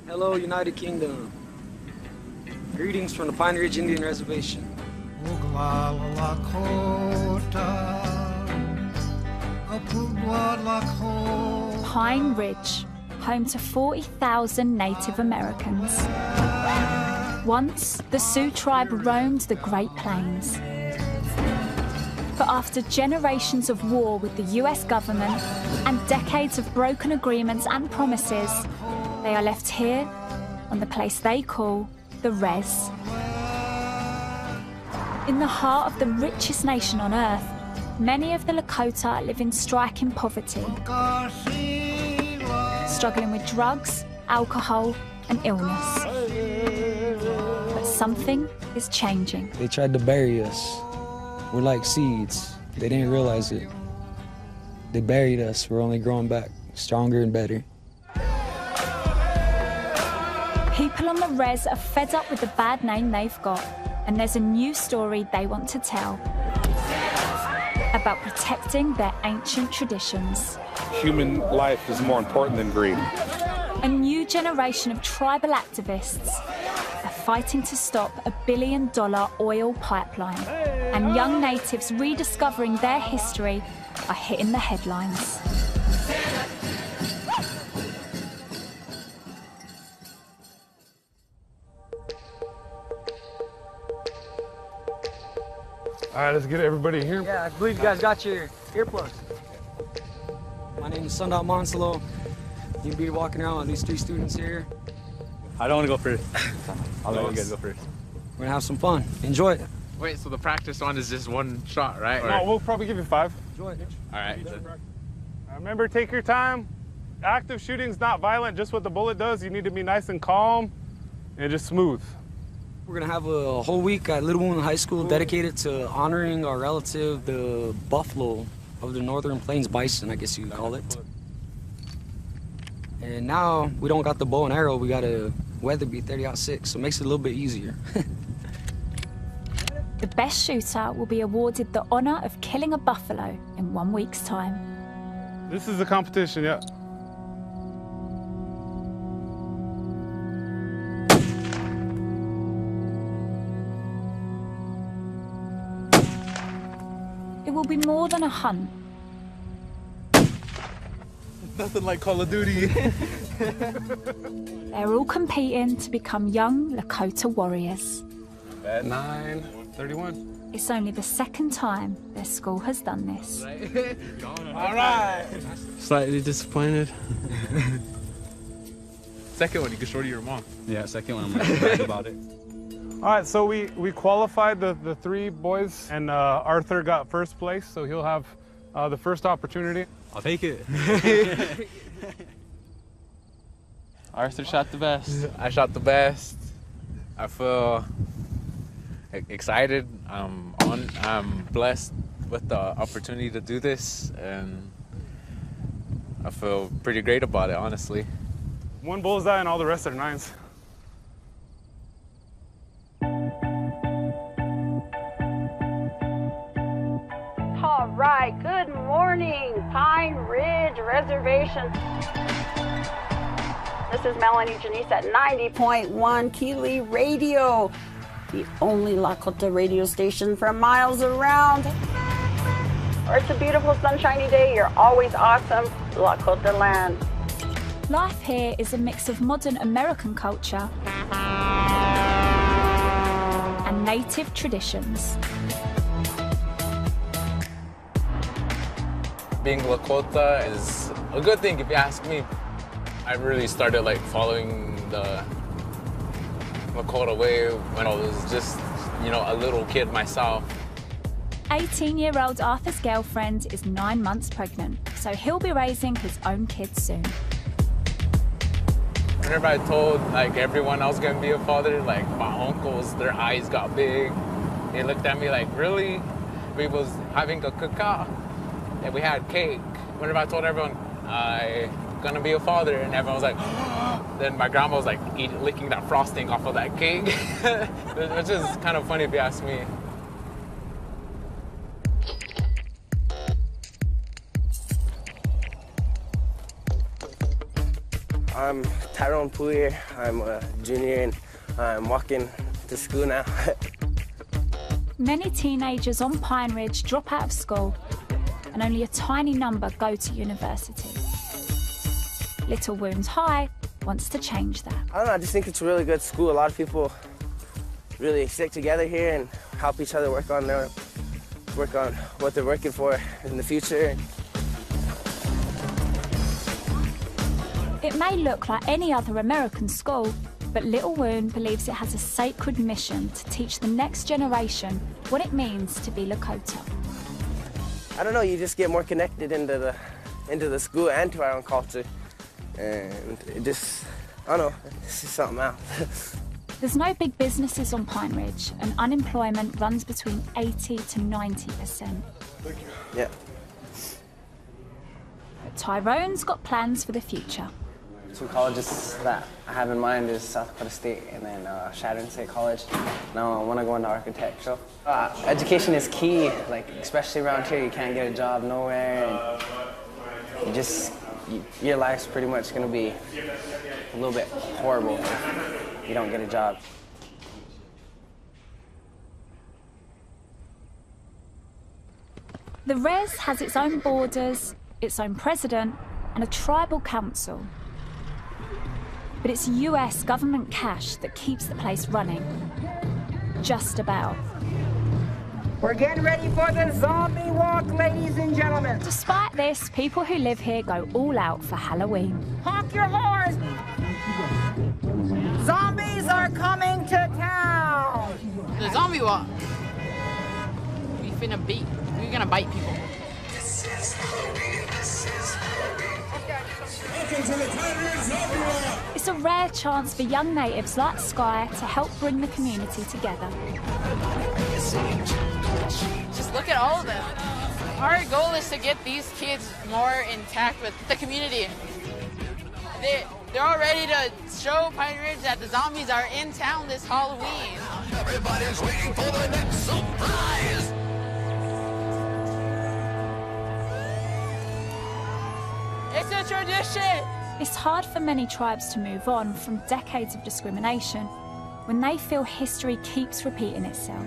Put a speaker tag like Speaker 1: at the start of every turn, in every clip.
Speaker 1: Hello, United Kingdom. Greetings from the Pine Ridge Indian Reservation.
Speaker 2: Pine Ridge, home to 40,000 Native Americans. Once, the Sioux tribe roamed the Great Plains. But after generations of war with the US government and decades of broken agreements and promises, they are left here on the place they call the Res. In the heart of the richest nation on Earth, many of the Lakota live in striking poverty, struggling with drugs, alcohol, and illness. But something is changing.
Speaker 1: They tried to bury us. We're like seeds. They didn't realize it. They buried us. We're only growing back, stronger and better.
Speaker 2: People on the Res are fed up with the bad name they've got, and there's a new story they want to tell about protecting their ancient traditions.
Speaker 3: Human life is more important than greed.
Speaker 2: A new generation of tribal activists are fighting to stop a $1 billion oil pipeline, and young natives rediscovering their history are hitting the headlines.
Speaker 3: All right, let's get everybody here.
Speaker 1: Yeah, I believe you guys got your earplugs. My name is Sundar Monsalo. You'll be walking around with these 3 students here.
Speaker 4: I don't want to go first. I'll let you guys go first.
Speaker 1: We're gonna have some fun. Enjoy it.
Speaker 5: Wait, so the practice one is just one shot, right?
Speaker 3: No, we'll probably give you 5.
Speaker 1: Enjoy it.
Speaker 5: All right.
Speaker 3: Remember, take your time. Active shooting's not violent, just what the bullet does. You need to be nice and calm and just smooth.
Speaker 1: We're gonna have a whole week at Little Wound High School dedicated to honoring our relative, the buffalo of the Northern Plains bison, I guess you could call it. And now we don't got the bow and arrow, we got a Weatherby 30-06, so it makes it a little bit easier.
Speaker 2: The best shooter will be awarded the honor of killing a buffalo in 1 week's time.
Speaker 3: This is a competition, yeah.
Speaker 2: It will be more than a hunt.
Speaker 4: Nothing like Call of Duty.
Speaker 2: They're all competing to become young Lakota warriors.
Speaker 3: At 9:31.
Speaker 2: It's only the second time their school has done this.
Speaker 3: All right.
Speaker 5: Slightly disappointed. Second one, you can show to your mom.
Speaker 4: Yeah, second one, I'm really glad about it.
Speaker 3: All right, so we qualified the 3 boys, and Arthur got first place, so he'll have the first opportunity.
Speaker 4: I'll take it.
Speaker 5: Arthur shot the best. I shot the best. I feel excited. I'm blessed with the opportunity to do this, and I feel pretty great about it, honestly.
Speaker 3: 1 bullseye and all the rest are 9s.
Speaker 6: All right, good morning, Pine Ridge Reservation. This is Melanie Janice at 90.1 Keeley Radio, the only Lakota radio station for miles around. It's a beautiful sunshiny day. You're always awesome, Lakota land.
Speaker 2: Life here is a mix of modern American culture and native traditions.
Speaker 5: Being Lakota is a good thing if you ask me. I really started following the Lakota way when I was just, a little kid myself.
Speaker 2: 18-year-old Arthur's girlfriend is 9 months pregnant, so he'll be raising his own kids soon.
Speaker 5: Whenever I told everyone I was gonna be a father, my uncles, their eyes got big. They looked at me like, really? We was having a cookout and we had cake. Whenever I told everyone I gonna be a father, and everyone was like, then my grandma was licking that frosting off of that cake, which is kind of funny if you ask me.
Speaker 7: I'm Tyrone Puyer. I'm a junior and I'm walking to school now.
Speaker 2: Many teenagers on Pine Ridge drop out of school, and only a tiny number go to university. Little Wounds High wants to change that.
Speaker 7: I don't know, I just think it's a really good school. A lot of people really stick together here and help each other work on what they're working for in the future.
Speaker 2: It may look like any other American school, but Little Wound believes it has a sacred mission to teach the next generation what it means to be Lakota.
Speaker 7: I don't know, you just get more connected into the school and to our own culture. And it just, I don't know, it's just something else.
Speaker 2: There's no big businesses on Pine Ridge, and unemployment runs between 80 to 90%.
Speaker 7: Yeah.
Speaker 2: But Tyrone's got plans for the future.
Speaker 8: Two colleges that I have in mind is South Dakota State and then Chadron State College. Now I want to go into architecture. Education is key, like especially around here. You can't get a job nowhere, and your life's pretty much going to be a little bit horrible if you don't get a job.
Speaker 2: The Res has its own borders, its own president, and a tribal council. But it's US government cash that keeps the place running. Just about.
Speaker 9: We're getting ready for the zombie walk, ladies and gentlemen.
Speaker 2: Despite this, people who live here go all out for Halloween.
Speaker 9: Honk your horns! Zombies are coming to town!
Speaker 10: The zombie walk. We're gonna bite people.
Speaker 2: It's a rare chance for young natives like Sky to help bring the community together.
Speaker 10: Just look at all of them. Our goal is to get these kids more intact with the community. They're all ready to show Pine Ridge that the zombies are in town this Halloween.
Speaker 11: Everybody's waiting for the next surprise.
Speaker 10: It's a tradition.
Speaker 2: It's hard for many tribes to move on from decades of discrimination when they feel history keeps repeating itself.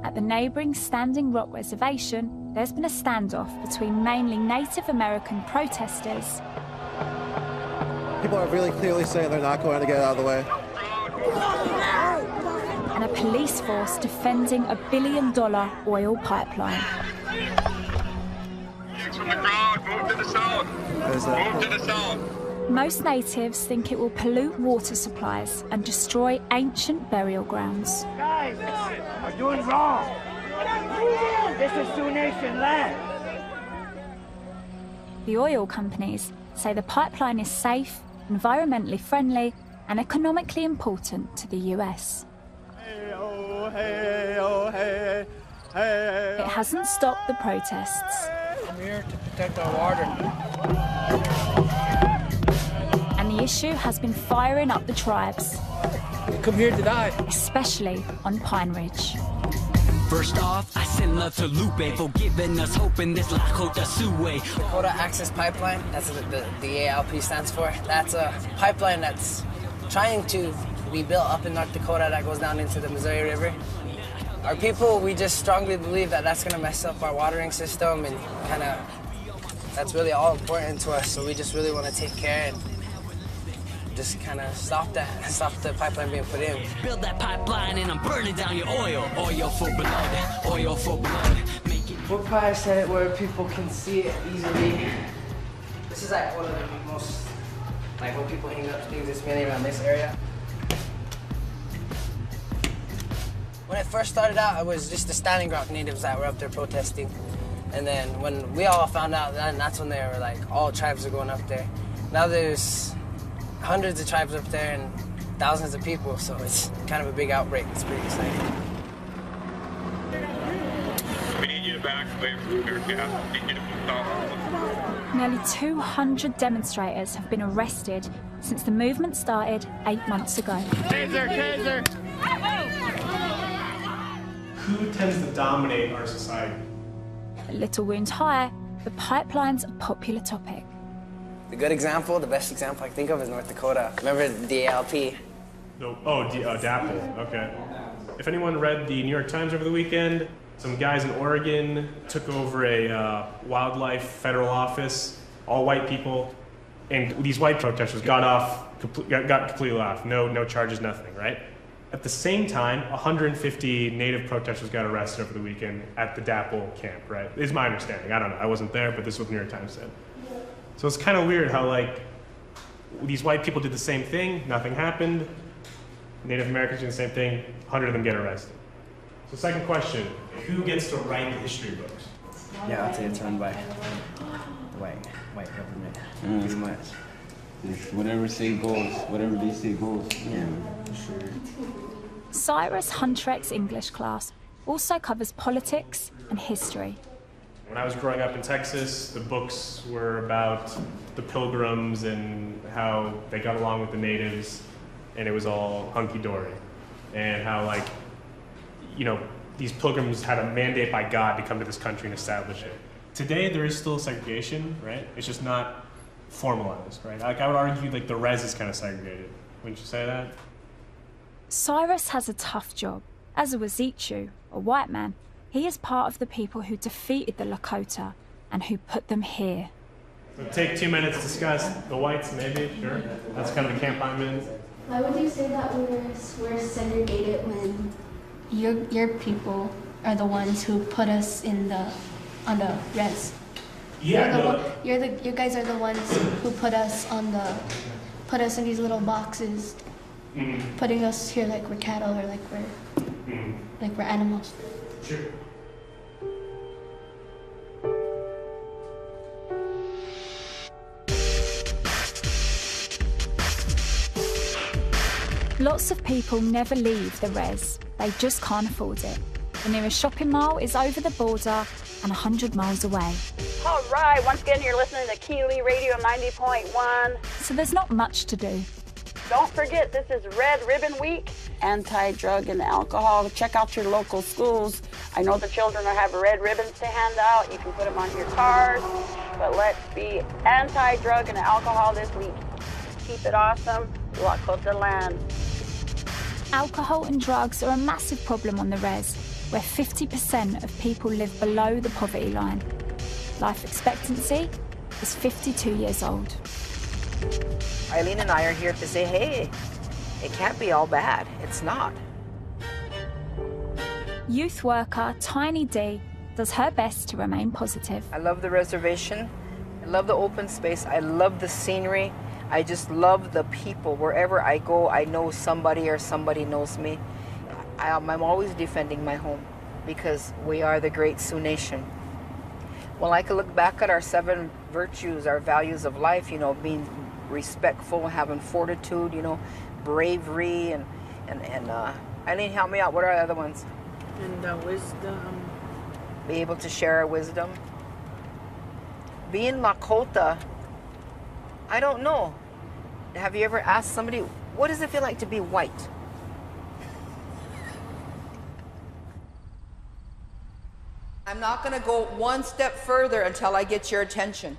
Speaker 2: At the neighbouring Standing Rock Reservation, there's been a standoff between mainly Native American protesters.
Speaker 12: People are really clearly saying they're not going to get out of the way.
Speaker 2: And a police force defending a $1 billion oil pipeline.
Speaker 11: From the crowd, move to the south. Move to the south.
Speaker 2: Most natives think it will pollute water supplies and destroy ancient burial grounds.
Speaker 9: Guys, we're doing wrong. This is Sioux Nation land.
Speaker 2: The oil companies say the pipeline is safe, environmentally friendly, and economically important to the US. It hasn't stopped the protests.
Speaker 9: I'm here to protect our water.
Speaker 2: And the issue has been firing up the tribes.
Speaker 9: We come here to die.
Speaker 2: Especially on Pine Ridge.
Speaker 13: First off, I send love to Lupe for giving us hope in this Lakota Sioux.
Speaker 8: Dakota Access Pipeline, that's what the ALP stands for. That's a pipeline that's trying to be built up in North Dakota that goes down into the Missouri River. Our people, we just strongly believe that that's gonna mess up our watering system and that's really all important to us. So we just really wanna take care and just kind of stop the pipeline being put in.
Speaker 13: Build that pipeline and I'm burning down your oil. Oil for blood, oil for blood.
Speaker 8: We'll probably set it where people can see it easily. This is like one of the most, like when people hang up things, it's mainly around this area. When it first started out, it was just the Standing Rock natives that were up there protesting. And then when we all found out, that's when they were like, all tribes are going up there. Now there's hundreds of tribes up there and thousands of people, so it's kind of a big outbreak. It's pretty exciting.
Speaker 11: We need you to back away from your gas. We need you to stop.
Speaker 2: Nearly 200 demonstrators have been arrested since the movement started 8 months ago.
Speaker 11: Taser, taser!
Speaker 14: who tends to dominate our society?
Speaker 2: At Little Wounds High, the pipeline's a popular topic.
Speaker 8: The good example, the best example I can think of is North Dakota. Remember the DALP?
Speaker 14: DAPL, okay. If anyone read the New York Times over the weekend, some guys in Oregon took over a wildlife federal office, all white people, and these white protesters got completely off, no charges, nothing, right? At the same time, 150 native protesters got arrested over the weekend at the DAPL camp, right? Is my understanding. I don't know. I wasn't there, but this is what the New York Times said. So it's kind of weird how, like, these white people did the same thing, nothing happened. Native Americans did the same thing, 100 of them get arrested. So second question, who gets to write the history books?
Speaker 15: Yeah, I'll say it's run by the white government, pretty much.
Speaker 16: It's whatever say goes, whatever they say goes.
Speaker 15: Yeah, sure.
Speaker 2: Cyrus Huntreck's English class also covers politics and history.
Speaker 14: When I was growing up in Texas, the books were about the Pilgrims and how they got along with the natives, and it was all hunky-dory. And how, like, you know, these Pilgrims had a mandate by God to come to this country and establish it. Today, there is still segregation, right? It's just not formalized, right? Like, I would argue, like, the res is kind of segregated. Wouldn't you say that?
Speaker 2: Cyrus has a tough job. As a Wazichu, a white man, he is part of the people who defeated the Lakota and who put them here.
Speaker 14: So take 2 minutes to discuss the whites, maybe, sure. That's kind of the camp I'm in.
Speaker 17: Why would you say that we're segregated when your people are the ones who put us on the res?
Speaker 14: Yeah,
Speaker 17: you guys are the ones who put us in these little boxes, putting us here like we're cattle or like we're animals.
Speaker 14: Sure.
Speaker 2: Lots of people never leave the res. They just can't afford it. The nearest shopping mall is over the border and 100 miles away.
Speaker 6: All right, once again, you're listening to Keeley Radio 90.1.
Speaker 2: So there's not much to do.
Speaker 6: Don't forget, this is Red Ribbon Week, anti-drug and alcohol. Check out your local schools. I know the children have red ribbons to hand out. You can put them on your cars. But let's be anti-drug and alcohol this week. Keep it awesome. Lakota land.
Speaker 2: Alcohol and drugs are a massive problem on the res, where 50% of people live below the poverty line. Life expectancy is 52 years old.
Speaker 18: Eileen and I are here to say, hey, it can't be all bad. It's not.
Speaker 2: Youth worker Tiny D does her best to remain positive.
Speaker 18: I love the reservation. I love the open space. I love the scenery. I just love the people. Wherever I go, I know somebody or somebody knows me. I'm always defending my home because we are the great Sioux Nation. Well, I can look back at our 7 virtues, our values of life, you know, being respectful, having fortitude, you know, bravery, and Eileen, help me out. What are the other ones?
Speaker 19: And wisdom.
Speaker 18: Be able to share our wisdom. Being Lakota, I don't know. Have you ever asked somebody, what does it feel like to be white? I'm not going to go one step further until I get your attention.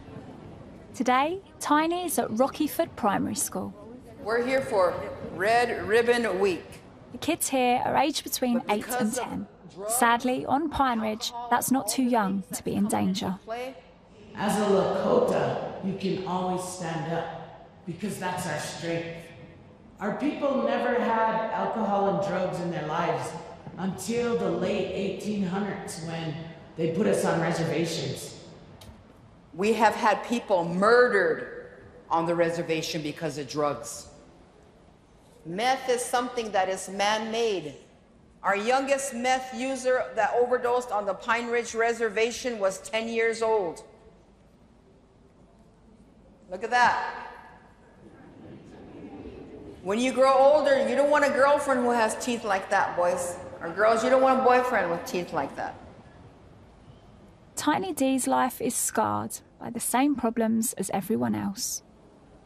Speaker 2: Today, Tiny is at Rockyford Primary School.
Speaker 18: We're here for Red Ribbon Week.
Speaker 2: The kids here are aged between 8 and 10. Sadly, on Pine Ridge, that's not too young to be in danger.
Speaker 20: As a Lakota, you can always stand up because that's our strength. Our people never had alcohol and drugs in their lives until the late 1800s when they put us on reservations.
Speaker 18: We have had people murdered on the reservation because of drugs. Meth is something that is man-made. Our youngest meth user that overdosed on the Pine Ridge Reservation was 10 years old. Look at that. When you grow older, you don't want a girlfriend who has teeth like that, boys. Or girls, you don't want a boyfriend with teeth like that.
Speaker 2: Tiny D's life is scarred by the same problems as everyone else.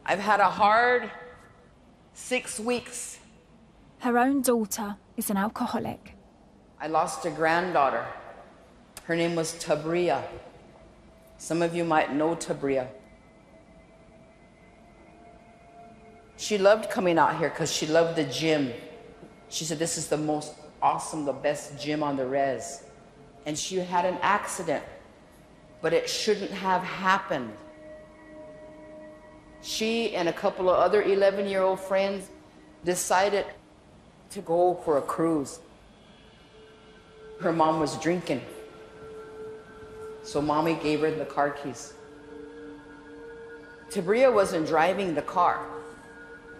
Speaker 18: I've had a hard 6 weeks.
Speaker 2: Her own daughter is an alcoholic.
Speaker 18: I lost a granddaughter. Her name was Tabria. Some of you might know Tabria. She loved coming out here because she loved the gym. She said, this is the most awesome, the best gym on the res. And she had an accident, but it shouldn't have happened. She and a couple of other 11-year-old friends decided to go for a cruise. Her mom was drinking, so mommy gave her the car keys. Tabria wasn't driving the car.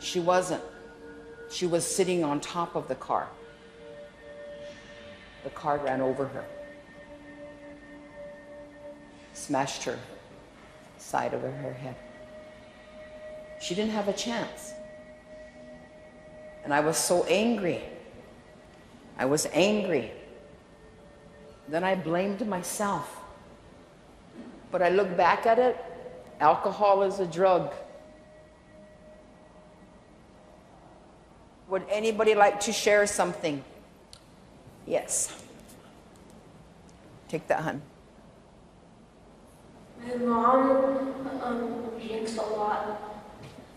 Speaker 18: She wasn't. She was sitting on top of the car. The car ran over her, smashed her side of her head. She didn't have a chance. And I was so angry. I was angry. Then I blamed myself. But I look back at it, alcohol is a drug. Would anybody like to share something? Yes. Take that, hun.
Speaker 17: My mom drinks a lot.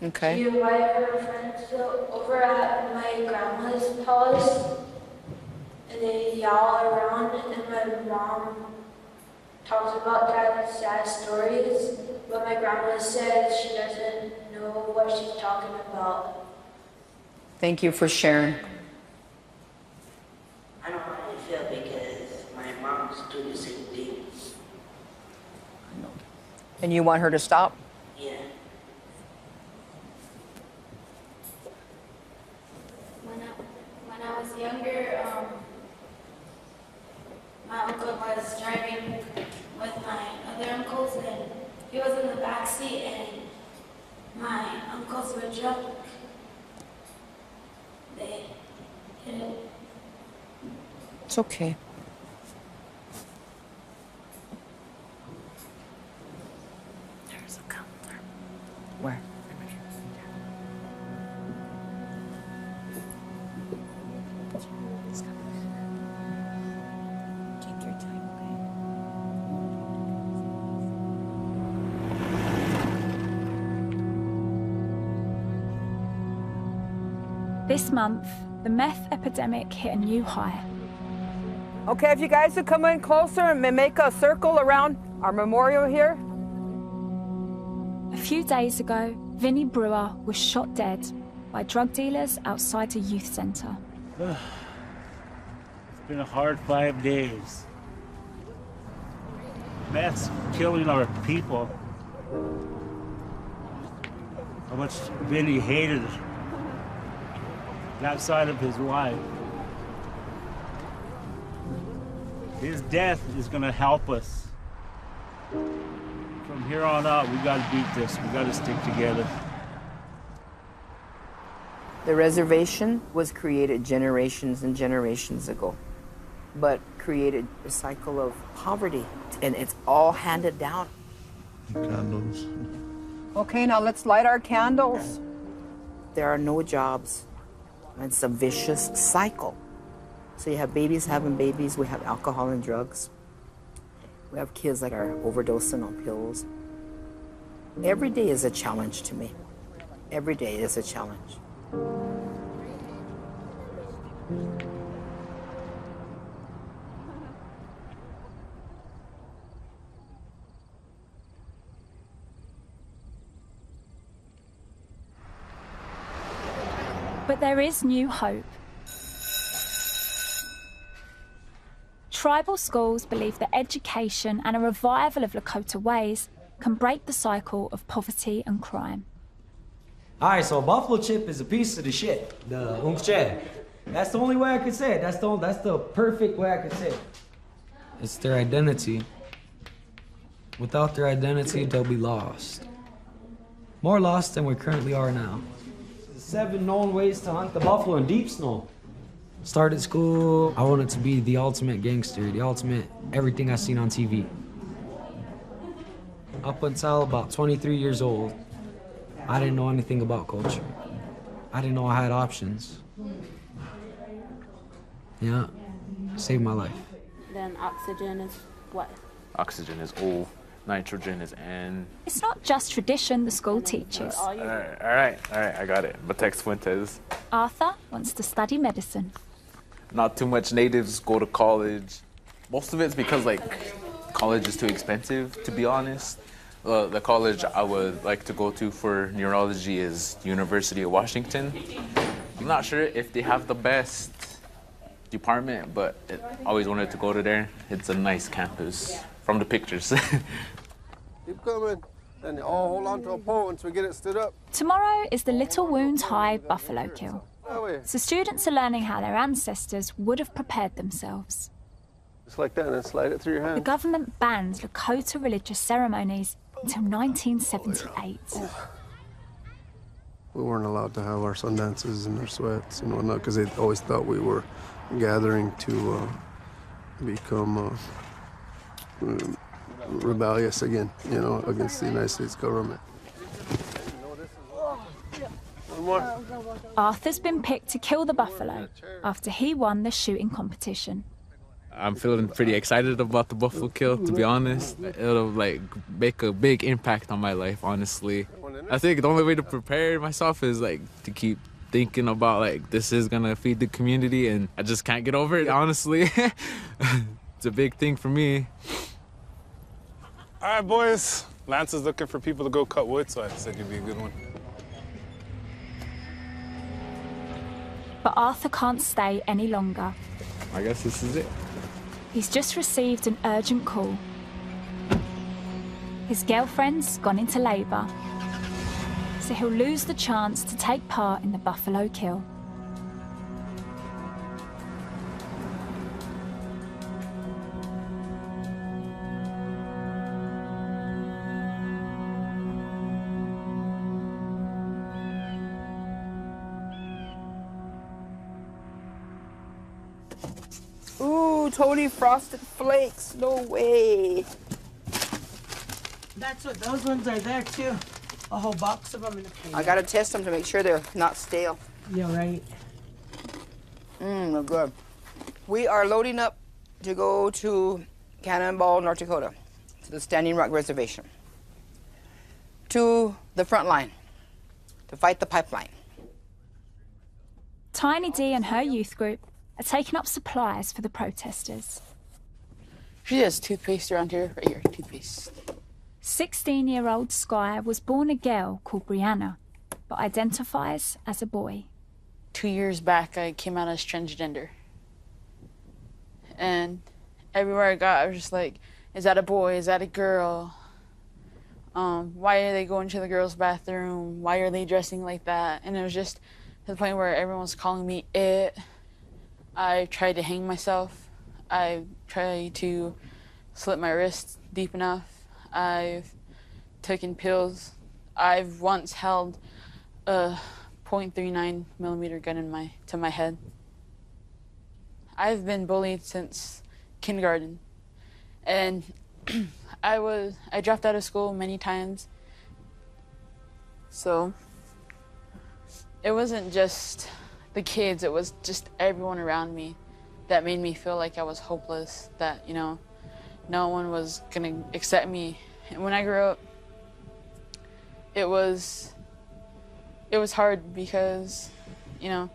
Speaker 18: Okay.
Speaker 17: She invited her friends over at my grandma's house, and they yell around, and my mom talks about sad stories, but my grandma says she doesn't know what she's talking about.
Speaker 18: Thank you for sharing.
Speaker 9: I know how I feel because my mom's doing the same things.
Speaker 18: And you want her to stop?
Speaker 9: Yeah.
Speaker 17: When I was younger, my uncle was driving with my other uncles, and he was in the back seat, and my uncles were drunk. They hit him.
Speaker 18: It's okay.
Speaker 17: There's a counter.
Speaker 18: Where?
Speaker 17: Take your time, okay?
Speaker 2: This month, the meth epidemic hit a new high.
Speaker 18: Okay, if you guys would come in closer and make a circle around our memorial here.
Speaker 2: A few days ago, Vinnie Brewer was shot dead by drug dealers outside a youth centre.
Speaker 21: It's been a hard 5 days. Meth's killing our people. How much Vinnie hated that side of his life. His death is gonna help us. From here on out, we gotta beat this. We gotta stick together.
Speaker 18: The reservation was created generations and generations ago, but created a cycle of poverty, and it's all handed down.
Speaker 12: Candles.
Speaker 18: Okay, now let's light our candles. There are no jobs. It's a vicious cycle. So you have babies having babies, we have alcohol and drugs. We have kids that are overdosing on pills. Every day is a challenge to me. Every day is a challenge.
Speaker 2: But there is new hope. Tribal schools believe that education and a revival of Lakota ways can break the cycle of poverty and crime.
Speaker 1: All right, so buffalo chip is a piece of the shit. The umche. That's the only way I could say it. That's the perfect way I could say it. It's their identity. Without their identity, they'll be lost. More lost than we currently are now. 7 known ways to hunt the buffalo in deep snow. Started school, I wanted to be the ultimate gangster, the ultimate everything I seen on TV. Up until about 23 years old, I didn't know anything about culture. I didn't know I had options. Yeah, Saved my life.
Speaker 4: Then oxygen is what?
Speaker 5: Oxygen is O, nitrogen is N.
Speaker 2: It's not just tradition the school teaches.
Speaker 5: All right, I got it. Batex Fuentes.
Speaker 2: Arthur wants to study medicine.
Speaker 5: Not too much natives go to college. Most of it's because like college is too expensive, to be honest. The college I would like to go to for neurology is University of Washington. I'm not sure if they have the best department, but I always wanted to go to there. It's a nice campus from the pictures.
Speaker 12: Keep coming, and all hold on to a pole once we get it stood up.
Speaker 2: Tomorrow is the Little Wounds High Buffalo Kill. So students are learning how their ancestors would have prepared themselves.
Speaker 12: Just like that, and then slide it through your
Speaker 2: The
Speaker 12: hand.
Speaker 2: government banned Lakota religious ceremonies until 1978.
Speaker 12: We weren't allowed to have our sundances and our sweats and whatnot because they always thought we were gathering to become rebellious again, you know, against the United States government. One more.
Speaker 2: Arthur's been picked to kill the buffalo after he won the shooting competition.
Speaker 5: I'm feeling pretty excited about the buffalo kill, to be honest. It'll like make a big impact on my life, honestly. I think the only way to prepare myself is like to keep thinking about like this is gonna feed the community, and I just can't get over it, honestly. It's a big thing for me.
Speaker 3: All right, boys. Lance is looking for people to go cut wood, so I said you'd be a good one.
Speaker 2: But Arthur can't stay any longer.
Speaker 5: I guess this is it.
Speaker 2: He's just received an urgent call. His girlfriend's gone into labour, so he'll lose the chance to take part in the buffalo kill.
Speaker 8: Ooh, Tony Frosted Flakes. No way.
Speaker 20: That's what those ones are there too. A whole box of them in a plate.
Speaker 8: I gotta test them to make sure they're not stale.
Speaker 20: Yeah, right.
Speaker 8: They're good. We are loading up to go to Cannonball, North Dakota, to the Standing Rock Reservation, to the front line, to fight the pipeline.
Speaker 2: Tiny D and her youth group are taking up supplies for the protesters.
Speaker 10: She has toothpaste around here, right here, toothpaste.
Speaker 2: 16-year-old Sky was born a girl called Brianna, but identifies as a boy.
Speaker 10: 2 years back, I came out as transgender. And everywhere I got, I was just like, is that a boy? Is that a girl? Why are they going to the girls' bathroom? Why are they dressing like that? And it was just to the point where everyone was calling me it. I tried to hang myself. I tried to slit my wrist deep enough. I've taken pills. I've once held a .39 millimeter gun to my head. I've been bullied since kindergarten, and I dropped out of school many times. So it wasn't just the kids, it was just everyone around me that made me feel like I was hopeless, that, you know, no one was gonna accept me. And when I grew up, it was hard because, you know,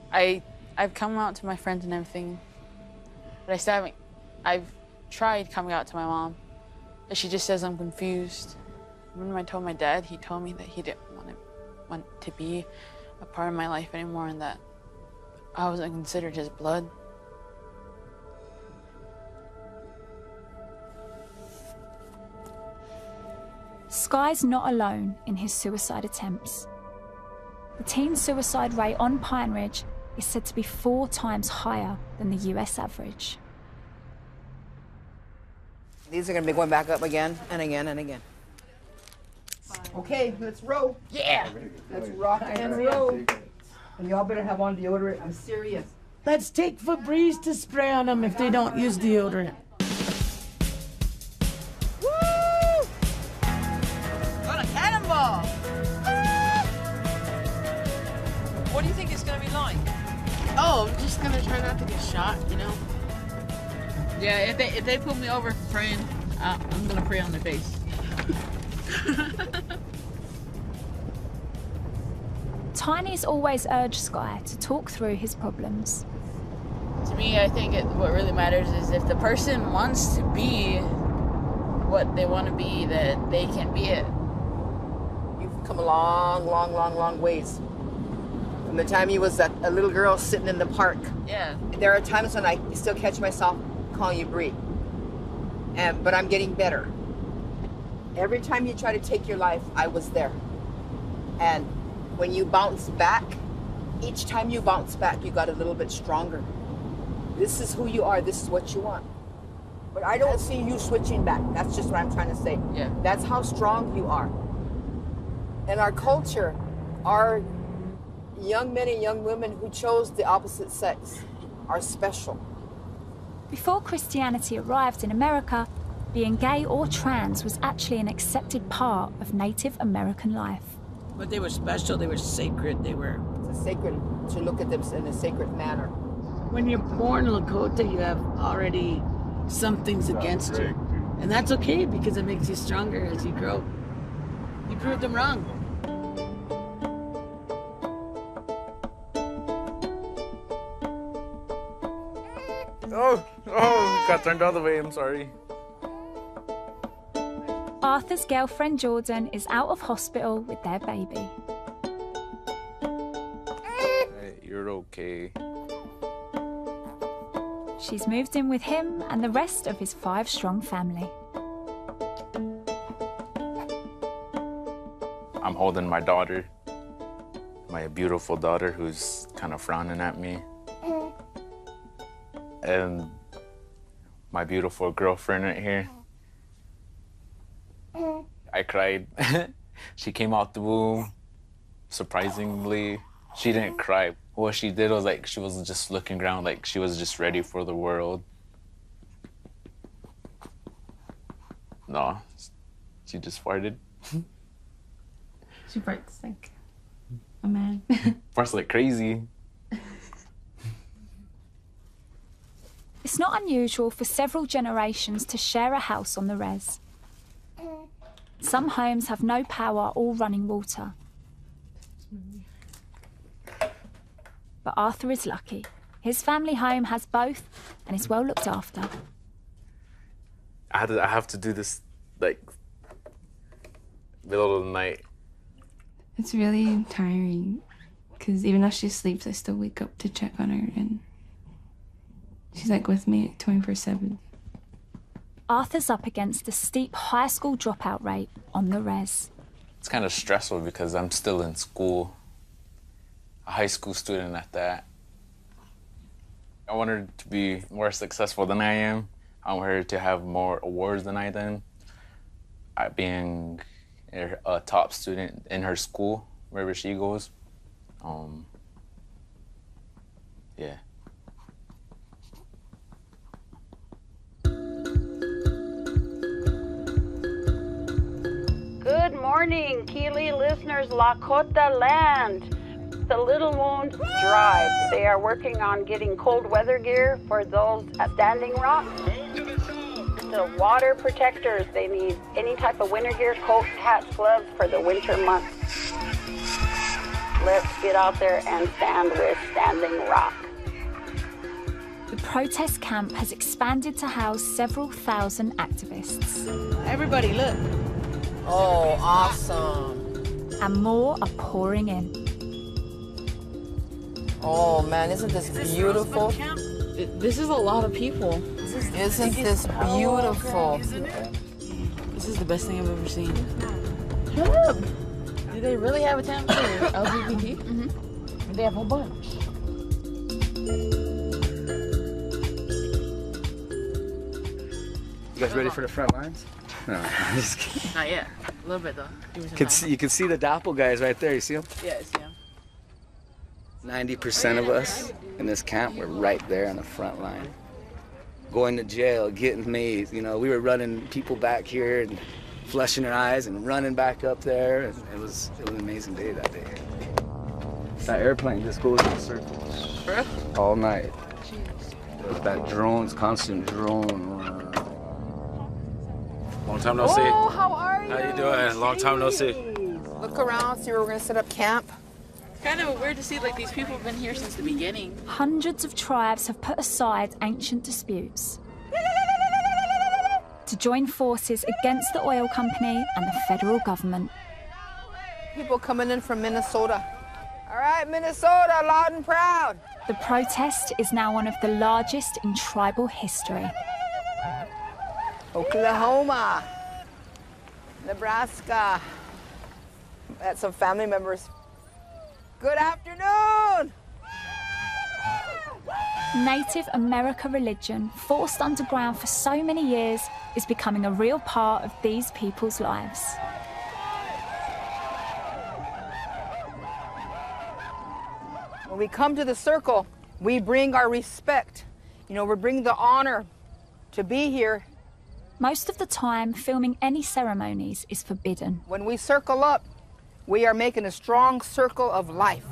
Speaker 10: I've come out to my friends and everything, but I still haven't. I've tried coming out to my mom, but she just says I'm confused. When I told my dad, he told me that he didn't want to be a part of my life anymore, and that I wasn't considered his blood.
Speaker 2: Sky's not alone in his suicide attempts. The teen suicide rate on Pine Ridge is said to be 4 times higher than the US average.
Speaker 8: These are gonna be going back up again and again and again. Okay, let's roll. Yeah! Let's rock and roll. And y'all better have on deodorant. I'm serious.
Speaker 20: Let's take Febreze to spray on them if they don't use deodorant.
Speaker 10: Woo! Got a cannonball!
Speaker 19: What do you think it's gonna be like? Oh, I'm just gonna try not to get shot, you know?
Speaker 10: Yeah, if they pull me over for praying, I'm gonna pray on their face.
Speaker 2: Tiny's always urged Sky to talk through his problems.
Speaker 10: To me, I think what really matters is if the person wants to be what they want to be, that they can be it.
Speaker 18: You've come a long, long, long, long ways. From the time you was a little girl sitting in the park.
Speaker 10: Yeah.
Speaker 18: There are times when I still catch myself calling you Bree. But I'm getting better. Every time you try to take your life, I was there. And when you bounce back, each time you bounce back, you got a little bit stronger. This is who you are. This is what you want. But I don't see you switching back. That's just what I'm trying to say.
Speaker 10: Yeah.
Speaker 18: That's how strong you are. And our culture, our young men and young women who chose the opposite sex are special.
Speaker 2: Before Christianity arrived in America, being gay or trans was actually an accepted part of Native American life.
Speaker 20: But they were special, they were sacred, they were...
Speaker 18: It's a sacred, to look at them in a sacred manner.
Speaker 20: When you're born Lakota, you have already some things against you. And that's okay because it makes you stronger as you grow. You proved them wrong.
Speaker 5: Oh, got turned all the way, I'm sorry.
Speaker 2: Arthur's girlfriend Jordan is out of hospital with their baby.
Speaker 5: Hey, you're okay.
Speaker 2: She's moved in with him and the rest of his 5-strong family.
Speaker 5: I'm holding my daughter, my beautiful daughter who's kind of frowning at me. And my beautiful girlfriend right here. I cried. She came out the womb. Surprisingly, she didn't cry. What she did was like, she was just looking around like she was just ready for the world. No, she just farted.
Speaker 7: She farts like a man.
Speaker 5: Farts like crazy.
Speaker 2: It's not unusual for several generations to share a house on the res. Some homes have no power or running water. But Arthur is lucky. His family home has both and is well looked after.
Speaker 5: I have to do this like middle of the night.
Speaker 7: It's really tiring because even though she sleeps, I still wake up to check on her, and she's like with me 24/7.
Speaker 2: Arthur's up against a steep high school dropout rate on the res.
Speaker 5: It's kind of stressful because I'm still in school, a high school student at that. I want her to be more successful than I am. I want her to have more awards than I did. Being a top student in her school, wherever she goes. Yeah.
Speaker 6: Good morning, Keeley listeners, Lakota land. The Little Wound Drive. They are working on getting cold weather gear for those at Standing Rock. The water protectors. They need any type of winter gear, coat, hats, gloves for the winter months. Let's get out there and stand with Standing Rock.
Speaker 2: The protest camp has expanded to house several thousand activists.
Speaker 20: Everybody, look.
Speaker 18: Oh, awesome.
Speaker 2: And more are pouring in.
Speaker 18: Oh man, isn't this beautiful?
Speaker 10: This is a lot of people.
Speaker 18: Isn't this beautiful?
Speaker 10: This is the best thing I've ever seen. Shut up! Do they really have a tent for LGBT? Mm-hmm. They have a whole bunch.
Speaker 15: You guys ready for the front lines? No, I'm just kidding.
Speaker 10: Not yet. A little bit though.
Speaker 15: You can see the Doppel guys right there. You see them?
Speaker 10: Yeah, I see them.
Speaker 15: 90% of us in this camp were right there on the front line. Going to jail, getting made. You know, we were running people back here and flushing their eyes and running back up there. And it was an amazing day that day. That airplane just goes in circles all night. That drone's constant drone.
Speaker 13: Long time no see.
Speaker 18: Oh, how are you?
Speaker 13: How you doing? Long time no see.
Speaker 18: Look around, see where we're gonna set up camp.
Speaker 10: It's kind of weird to see like these people have been here since the beginning.
Speaker 2: Hundreds of tribes have put aside ancient disputes to join forces against the oil company and the federal government.
Speaker 18: People coming in from Minnesota. All right, Minnesota, loud and proud.
Speaker 2: The protest is now one of the largest in tribal history.
Speaker 18: Oklahoma, Nebraska. That's some family members. Good afternoon.
Speaker 2: Native America religion, forced underground for so many years, is becoming a real part of these people's lives.
Speaker 18: When we come to the circle, we bring our respect. You know, we bring the honor to be here.
Speaker 2: Most of the time, filming any ceremonies is forbidden.
Speaker 18: When we circle up, we are making a strong circle of life.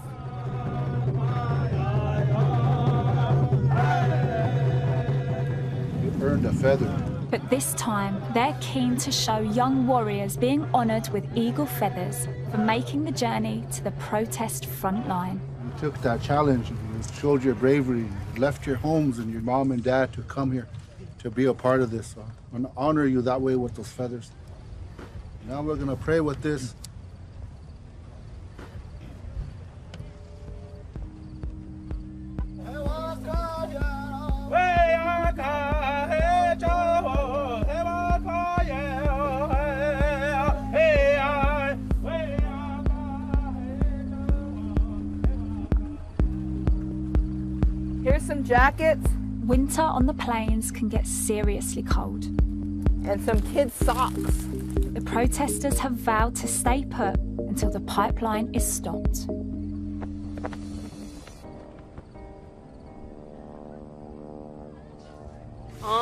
Speaker 22: You earned a feather.
Speaker 2: But this time, they're keen to show young warriors being honored with eagle feathers for making the journey to the protest front line.
Speaker 22: You took that challenge, and you showed your bravery, you left your homes and your mom and dad to come here to be a part of this. So I'm gonna honor you that way with those feathers. Now we're gonna pray with this.
Speaker 18: Here's some jackets.
Speaker 2: Winter on the plains can get seriously cold.
Speaker 18: And some kids' socks.
Speaker 2: The protesters have vowed to stay put until the pipeline is stopped.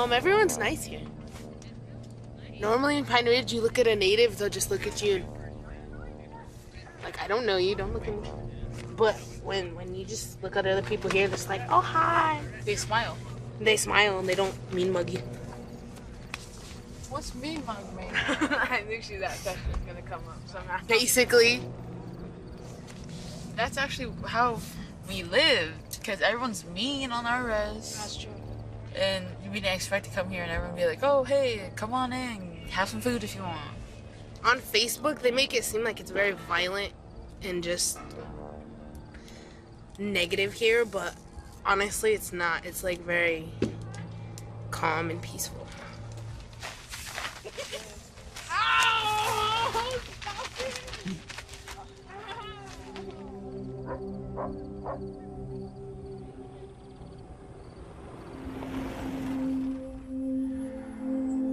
Speaker 23: Everyone's nice here. Normally in Pine Ridge, you look at a native, they'll just look at you and, like, I don't know you, don't look at me. But when you just look at other people here, they're just like, oh, hi.
Speaker 10: They smile.
Speaker 23: They smile and they don't mean mug you.
Speaker 10: What's mean mug mean? I knew that question was gonna come up somehow.
Speaker 23: Basically.
Speaker 10: That's actually how we lived, because everyone's mean on our res.
Speaker 23: That's true.
Speaker 10: And we didn't expect to come here and everyone be like, oh, hey, come on in, have some food if you want.
Speaker 23: On Facebook, they make it seem like it's very violent and just negative here, but honestly, it's not. It's like very calm and peaceful.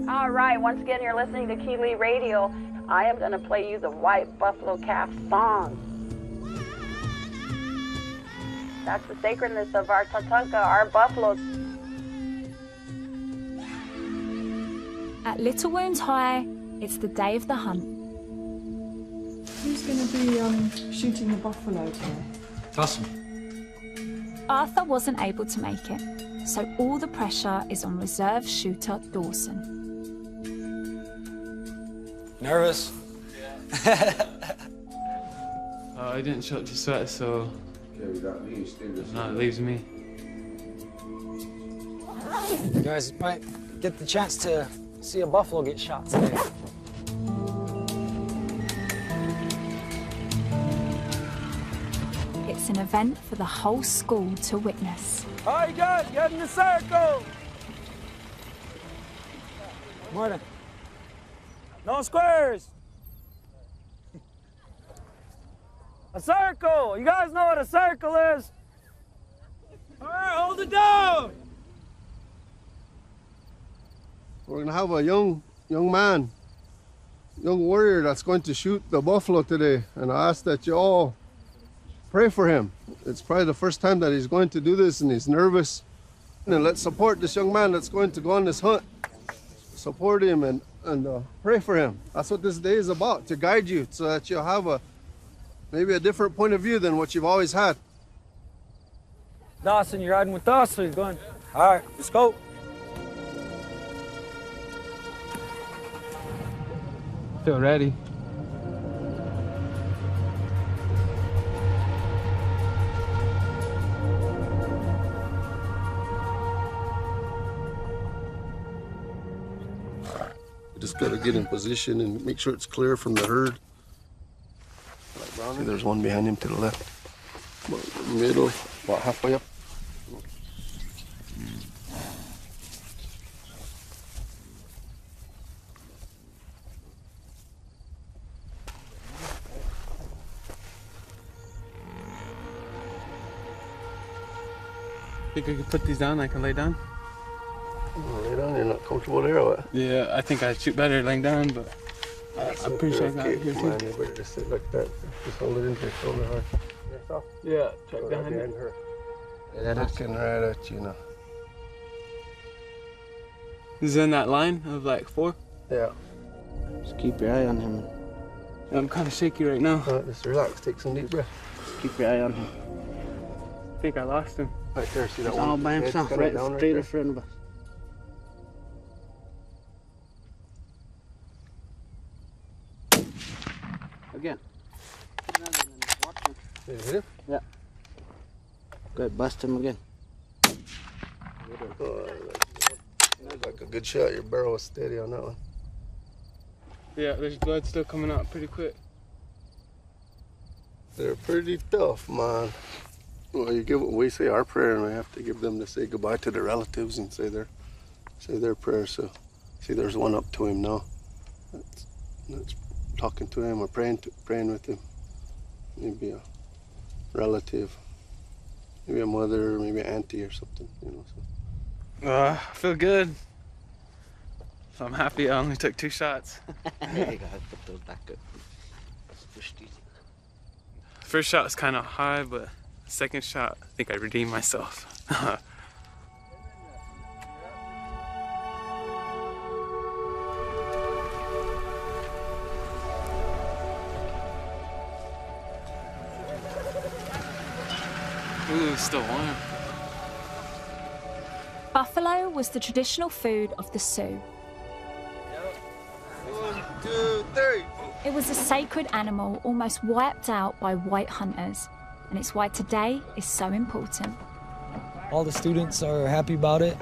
Speaker 6: All right, once again, you're listening to Keeley Radio. I am going to play you the White Buffalo Calf song. That's the sacredness of our Tatanka, our buffaloes.
Speaker 2: At Little Wounds High, it's the day of the hunt.
Speaker 24: Who's going to be shooting the buffalo today?
Speaker 1: Dawson.
Speaker 2: Arthur wasn't able to make it, so all the pressure is on reserve shooter Dawson.
Speaker 1: Nervous?
Speaker 25: I didn't show up to sweat, so no, it leaves me.
Speaker 1: You guys might get the chance to see a buffalo get shot today.
Speaker 2: It's an event for the whole school to witness.
Speaker 9: All right, guys, get in the circle.
Speaker 1: Martin.
Speaker 9: No squares. A circle. You guys know what a circle is. All right, hold it down.
Speaker 12: We're gonna have a young man, young warrior that's going to shoot the buffalo today, and I ask that you all pray for him. It's probably the first time that he's going to do this, and he's nervous. And let's support this young man that's going to go on this hunt. Support him and pray for him. That's what this day is about, to guide you so that you'll have maybe a different point of view than what you've always had.
Speaker 9: Dawson, you're riding with us, or you're going?
Speaker 1: All right, let's go.
Speaker 25: Feel ready.
Speaker 12: You just gotta get in position and make sure it's clear from the herd. See, there's one behind him to the left. About in the middle, about halfway up.
Speaker 25: Think I could put these down? I can lay down?
Speaker 12: Lay down, you're not comfortable there or what?
Speaker 25: Yeah, I think I'd shoot better laying down, but I'm pretty sure I got it here too.
Speaker 12: Man, you better just sit like that. Just hold it into your shoulder hard.
Speaker 25: Yeah, check behind it.
Speaker 12: her. Looking right at you now.
Speaker 25: Is in that line of like 4?
Speaker 12: Yeah.
Speaker 11: Just keep your eye on him.
Speaker 25: I'm kind of shaky right now.
Speaker 12: Just relax, take some deep breaths.
Speaker 11: Keep your eye on him.
Speaker 25: I think I lost him.
Speaker 12: Right there, see that
Speaker 11: He's
Speaker 12: one?
Speaker 11: all by himself,
Speaker 12: Head
Speaker 11: right
Speaker 12: down
Speaker 11: straight
Speaker 12: there.
Speaker 11: in front of us. Again.
Speaker 12: Did you hit him?
Speaker 11: Yeah. Good, bust him again.
Speaker 12: Like a good shot. Your barrel was steady on that one.
Speaker 25: Yeah, there's blood still coming out pretty quick.
Speaker 12: They're pretty tough, man. Well, we say our prayer, and we have to give them to say goodbye to their relatives and say their prayer. So, see, there's one up to him now. That's talking to him or praying with him. Maybe a relative, maybe a mother, maybe an auntie or something, you know. So.
Speaker 25: I feel good. So I'm happy I only took 2 shots.
Speaker 11: You gotta put those back up.
Speaker 25: First shot was kind of high, but second shot, I think I redeemed myself. Ooh, still warm.
Speaker 2: Buffalo was the traditional food of the Sioux.
Speaker 12: 1, 2, 3.
Speaker 2: It was a sacred animal almost wiped out by white hunters, and it's why today is so important.
Speaker 1: All the students are happy about it.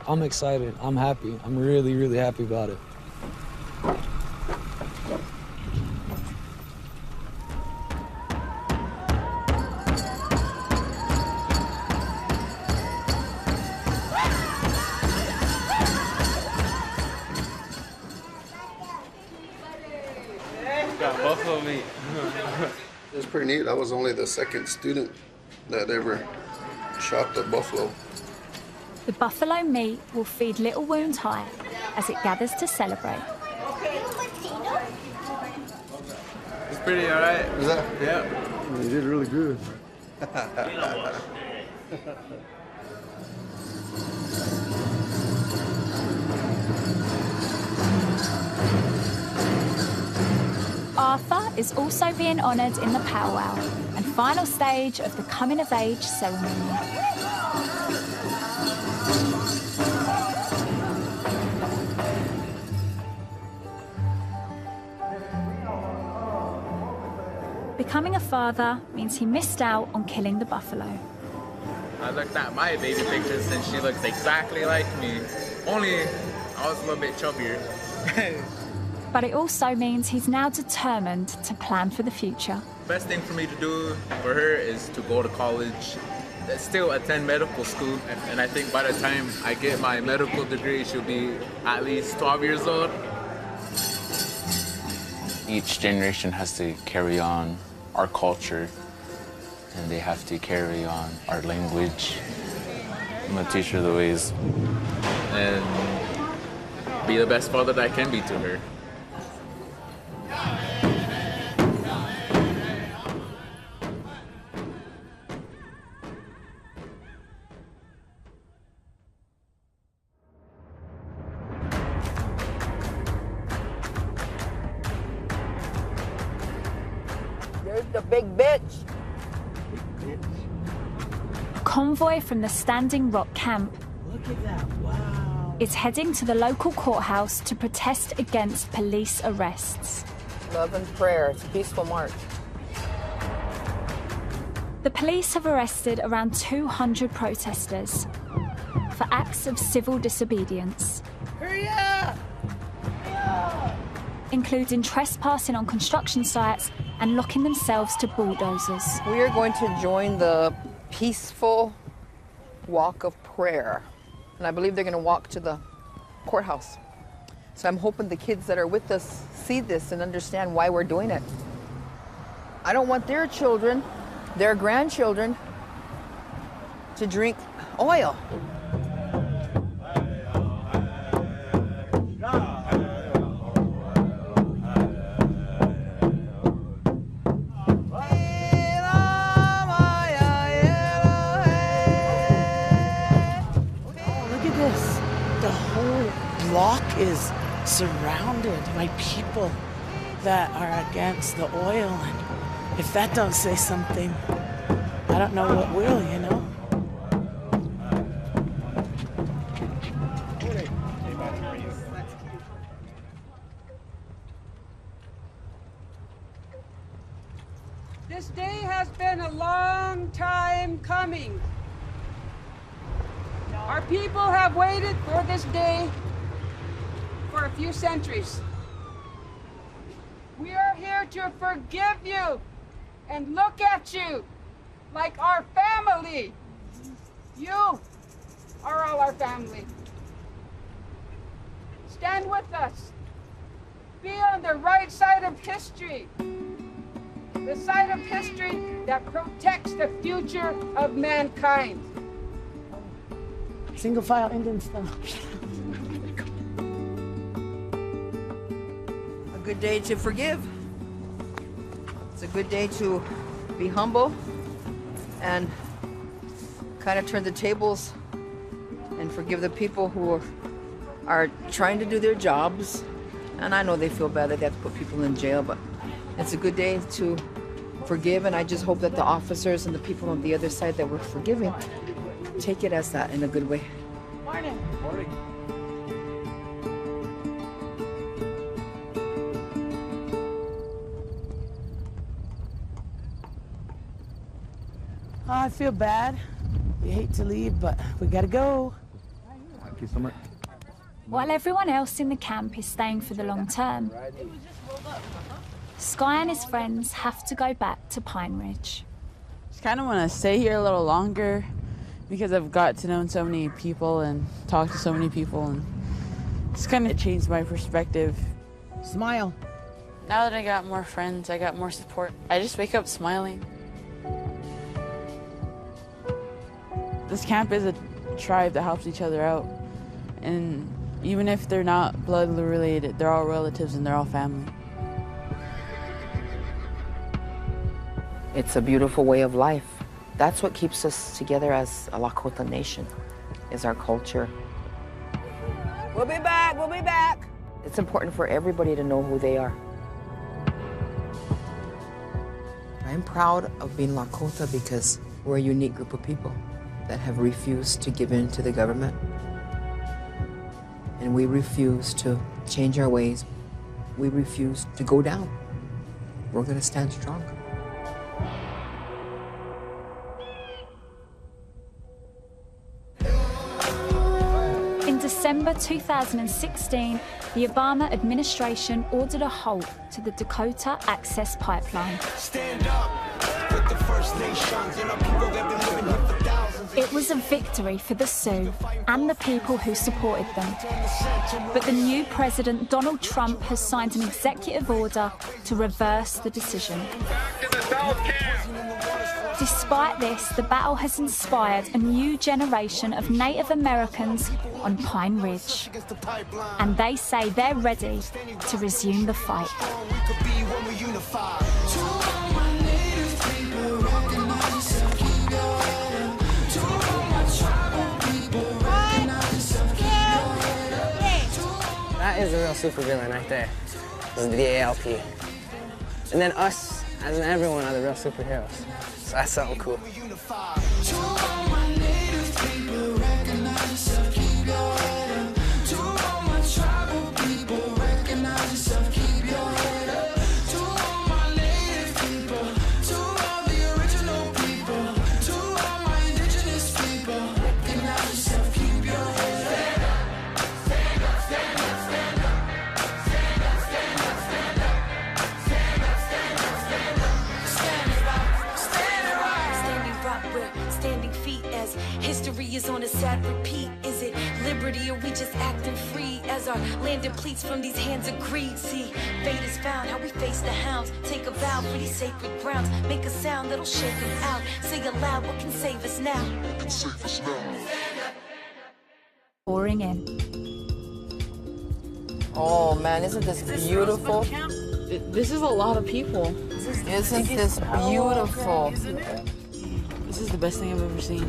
Speaker 1: I'm excited. I'm happy. I'm really, really happy about it.
Speaker 25: Got buffalo meat.
Speaker 12: It was pretty neat. I was only the second student that ever shot the buffalo.
Speaker 2: The buffalo meat will feed Little Wound High as it gathers to celebrate.
Speaker 25: It's pretty alright.
Speaker 12: Is that?
Speaker 25: Yeah.
Speaker 12: You did really good.
Speaker 2: Arthur is also being honoured in the powwow and final stage of the coming of age ceremony. Becoming a father means he missed out on killing the buffalo.
Speaker 5: I looked at my baby pictures and she looks exactly like me. Only I was a little bit chubbier.
Speaker 2: But it also means he's now determined to plan for the future.
Speaker 5: Best thing for me to do for her is to go to college, still attend medical school, and I think by the time I get my medical degree, she'll be at least 12 years old. Each generation has to carry on our culture, and they have to carry on our language. I'm gonna teach her the ways and be the best father that I can be to her.
Speaker 18: There's the big bitch.
Speaker 2: A convoy from the Standing Rock camp
Speaker 20: Look at that, wow.
Speaker 2: is heading to the local courthouse to protest against police arrests.
Speaker 18: Love and prayer. It's a peaceful march.
Speaker 2: The police have arrested around 200 protesters for acts of civil disobedience,
Speaker 20: Hurry up!
Speaker 2: including trespassing on construction sites and locking themselves to bulldozers.
Speaker 18: We are going to join the peaceful walk of prayer. And I believe they're going to walk to the courthouse. So I'm hoping the kids that are with us see this and understand why we're doing it. I don't want their children, their grandchildren, to drink oil.
Speaker 20: Look at this. The whole block is surrounded by people that are against the oil. And if that don't say something, I don't know what will, you know?
Speaker 4: This day has been a long time coming. Our people have waited for this day for a few centuries. We are here to forgive you and look at you like our family. You are all our family. Stand with us. Be on the right side of history. The side of history that protects the future of mankind.
Speaker 20: Single file Indian style.
Speaker 18: A good day to forgive. It's a good day to be humble and kind of turn the tables and forgive the people who are trying to do their jobs. And I know they feel bad that they have to put people in jail, but it's a good day to forgive, and I just hope that the officers and the people on the other side that we're forgiving take it as that in a good way.
Speaker 20: Morning.
Speaker 3: Morning.
Speaker 20: Oh, I feel bad. We hate to leave, but we gotta go.
Speaker 22: Thank you so much.
Speaker 2: While everyone else in the camp is staying for the long term, Sky and his friends have to go back to Pine Ridge.
Speaker 14: Just kind of want to stay here a little longer because I've got to know so many people and talk to so many people, and it's kind of changed my perspective.
Speaker 20: Smile.
Speaker 14: Now that I got more friends, I got more support. I just wake up smiling. This camp is a tribe that helps each other out, and even if they're not blood related, they're all relatives and they're all family.
Speaker 18: It's a beautiful way of life. That's what keeps us together as a Lakota nation, is our culture. We'll be back, we'll be back. It's important for everybody to know who they are. I'm proud of being Lakota because we're a unique group of people that have refused to give in to the government. And we refuse to change our ways. We refuse to go down. We're gonna stand strong.
Speaker 2: In December 2016, the Obama administration ordered a halt to the Dakota Access Pipeline.
Speaker 16: Stand up with the First Nations and our people that have been living here for thousands.
Speaker 2: It was a victory for the Sioux and the people who supported them. But the new president, Donald Trump, has signed an executive order to reverse the decision. Despite this, the battle has inspired a new generation of Native Americans on Pine Ridge. And they say they're ready to resume the fight.
Speaker 8: That is a real supervillain right there. This is the AALP. And then us, as in everyone, are the real superheroes. So that's something cool.
Speaker 16: yourself, keep your head up. To all my native people, to all the original people, to all my indigenous people, recognize yourself, keep your head up. Stand up, stand up, stand up, stand up, stand up, stand up, stand up, stand up, stand up, stand it up, stand it right.
Speaker 7: Standing rock, we're standing feet as history is on a sad repeat. Is it liberty or we just acting free as our land depletes from these hands of greed? See, fate is found, how we face the hounds. Take a vow for these sacred grounds. Make a sound that'll shake them out. Say aloud, what can save us now? What can save us now?
Speaker 2: Pouring in.
Speaker 18: Oh man, isn't this beautiful?
Speaker 14: This is a lot of people.
Speaker 18: Isn't this beautiful?
Speaker 14: This is the best thing I've ever seen.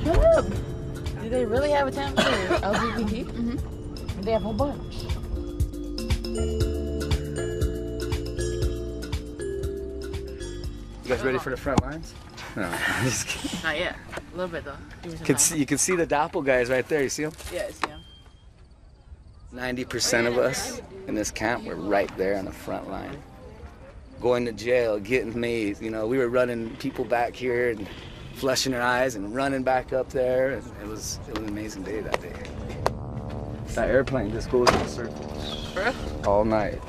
Speaker 14: Shut up! Do they really have a tent for LGBT? Mm-hmm. They have a whole bunch.
Speaker 15: You guys ready for the front lines? No, I'm just kidding.
Speaker 14: Not yet. A little bit though.
Speaker 15: You can see the Doppel guys right there. You see them?
Speaker 14: Yeah, I see them.
Speaker 15: 90% of us in this camp were right there on the front line. Going to jail, getting made. You know, we were running people back here and flashing their eyes and running back up there. And it was an amazing day that day. That airplane just goes in a circle all night.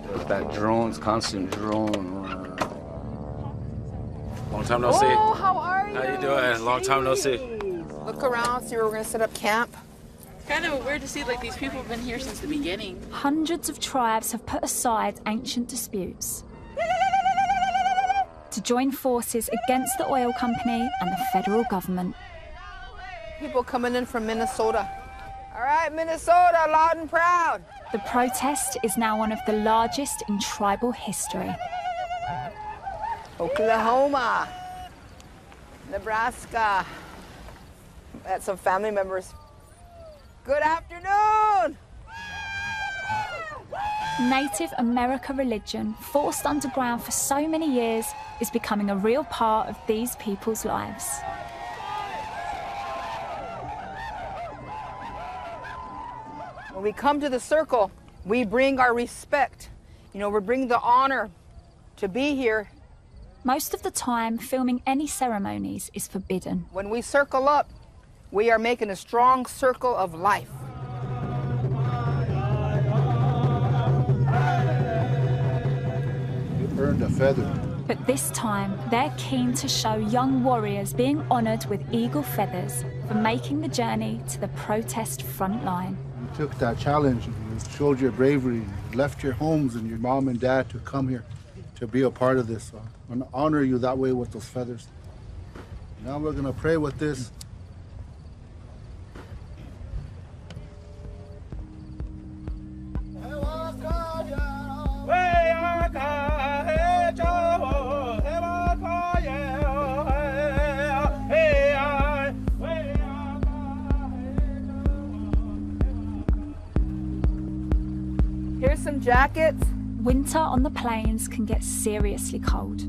Speaker 15: It was that drones, constant drone run.
Speaker 13: Long time no see.
Speaker 18: Oh, how are you?
Speaker 13: How you doing? Long time no see.
Speaker 18: Look around, see where we're gonna set up camp.
Speaker 14: It's kind of weird to see like these people have been here since the beginning.
Speaker 2: Hundreds of tribes have put aside ancient disputes to join forces against the oil company and the federal government.
Speaker 18: People coming in from Minnesota. All right, Minnesota, loud and proud.
Speaker 2: The protest is now one of the largest in tribal history.
Speaker 18: Oklahoma, Nebraska. Had some family members. Good afternoon.
Speaker 2: Native America religion, forced underground for so many years, is becoming a real part of these people's lives.
Speaker 18: When we come to the circle, we bring our respect. You know, we bring the honor to be here.
Speaker 2: Most of the time, filming any ceremonies is forbidden.
Speaker 18: When we circle up, we are making a strong circle of life.
Speaker 22: You earned a feather.
Speaker 2: But this time, they're keen to show young warriors being honoured with eagle feathers for making the journey to the protest front line.
Speaker 22: You took that challenge and you showed your bravery and left your homes and your mom and dad to come here to be a part of this. So I'm going to honor you that way with those feathers. Now we're going to pray with this.
Speaker 18: Here's some jackets.
Speaker 2: Winter on the plains can get seriously cold.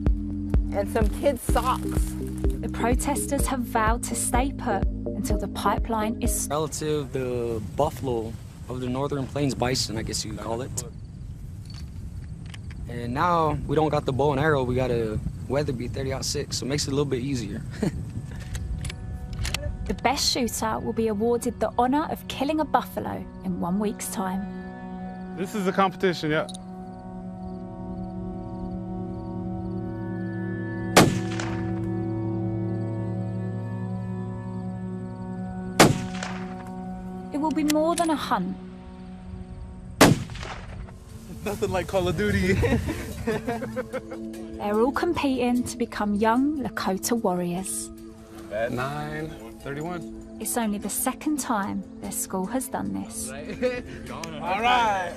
Speaker 18: And some kids' socks.
Speaker 2: The protesters have vowed to stay put until the pipeline is...
Speaker 1: Relative the buffalo of the northern plains bison, I guess you could call it. And now we don't got the bow and arrow, we got a Weatherby 30-06, so it makes it a little bit easier.
Speaker 2: The best shooter will be awarded the honour of killing a buffalo in 1 week's time.
Speaker 3: This is the competition, yeah.
Speaker 2: It will be more than a hunt.
Speaker 13: Nothing like Call of Duty.
Speaker 2: They're all competing to become young Lakota warriors.
Speaker 13: At 9:31.
Speaker 2: It's only the second time their school has done this.
Speaker 13: All right.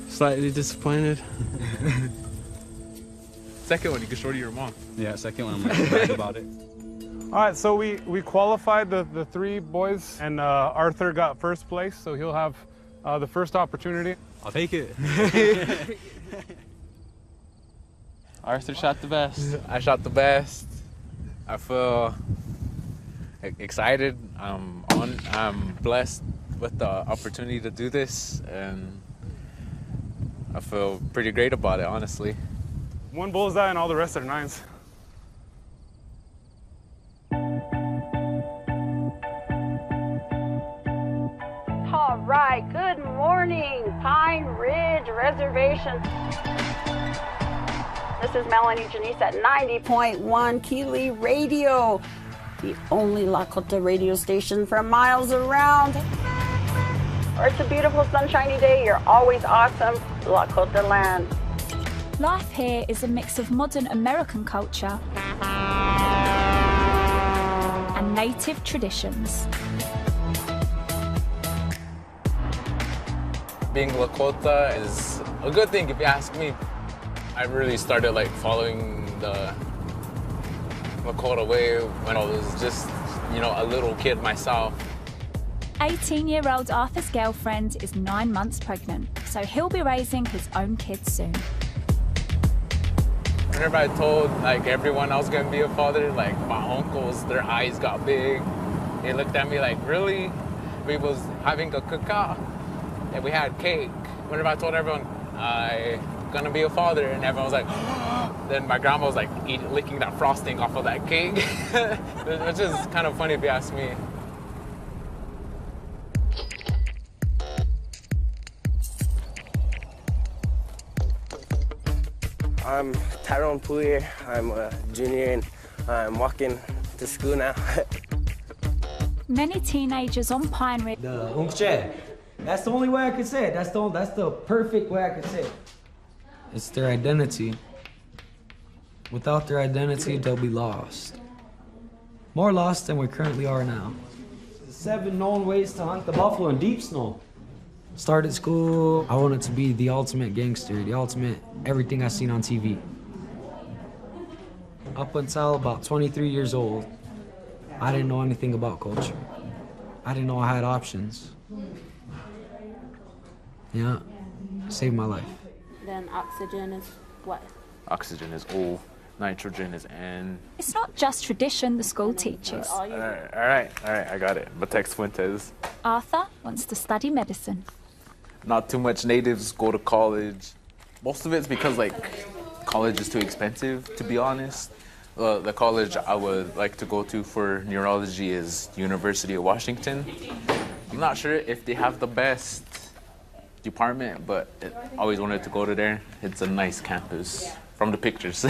Speaker 25: Slightly disappointed.
Speaker 13: Second one, you can show to your mom.
Speaker 17: Yeah, second one, I'm gonna brag about it.
Speaker 3: All right, so we qualified the three boys, and Arthur got first place, so he'll have the first opportunity.
Speaker 17: I'll take it.
Speaker 25: Arthur shot the best.
Speaker 5: I shot the best. I feel excited. I'm blessed with the opportunity to do this, and I feel pretty great about it, honestly.
Speaker 3: One bullseye and all the rest are 9s.
Speaker 6: All right, good morning, Pine Ridge Reservation. This is Melanie Janice at 90.1 Keeley Radio, the only Lakota radio station for miles around. It's a beautiful sunshiny day. You're always awesome, Lakota land.
Speaker 2: Life here is a mix of modern American culture and native traditions.
Speaker 5: Being Lakota is a good thing if you ask me. I really started like following the Lakota way when I was just, a little kid myself.
Speaker 2: 18-year-old Arthur's girlfriend is 9 months pregnant, so he'll be raising his own kids soon.
Speaker 5: Whenever I told like everyone I was gonna be a father, like my uncles, their eyes got big. They looked at me like, really? We was having a cookout and we had cake. Whenever I told everyone I'm gonna be a father, and everyone was like, then my grandma was like licking that frosting off of that cake, which is kind of funny if you ask me.
Speaker 10: I'm Tyrone Poulier. I'm a junior and I'm walking to school now.
Speaker 2: Many teenagers on Pine Ridge.
Speaker 1: That's the only way I could say it. That's the perfect way I could say it. It's their identity. Without their identity, they'll be lost. More lost than we currently are now. 7 known ways to hunt the buffalo in deep snow. Started school, I wanted to be the ultimate gangster, the ultimate everything I seen on TV. Up until about 23 years old, I didn't know anything about culture. I didn't know I had options. Yeah, saved my life.
Speaker 19: Then oxygen is what?
Speaker 25: Oxygen is O, nitrogen is N.
Speaker 2: It's not just tradition the school teaches.
Speaker 25: All right, I got it. Matex Fuentes.
Speaker 2: Arthur wants to study medicine.
Speaker 25: Not too much natives go to college. Most of it's because college is too expensive, to be honest. The college I would like to go to for neurology is University of Washington. I'm not sure if they have the best department, but I always wanted to go to there. It's a nice campus from the pictures.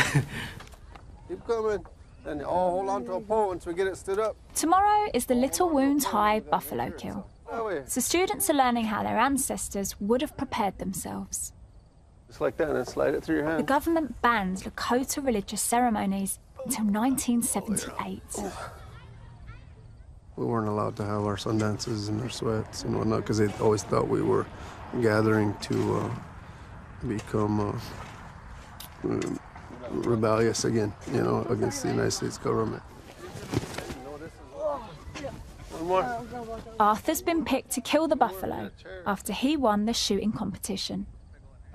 Speaker 12: Keep coming, and all hold on to a pole once we get it stood up.
Speaker 2: Tomorrow is the Little Wounds High Buffalo Kill. So students are learning how their ancestors would have prepared themselves.
Speaker 12: Just like that, and then slide it through your
Speaker 2: The
Speaker 12: hand.
Speaker 2: government banned Lakota religious ceremonies until 1978.
Speaker 12: We weren't allowed to have our sun dances and our sweats and whatnot because they always thought we were gathering to become rebellious again, against the United States government. One more.
Speaker 2: Arthur's been picked to kill the buffalo after he won the shooting competition.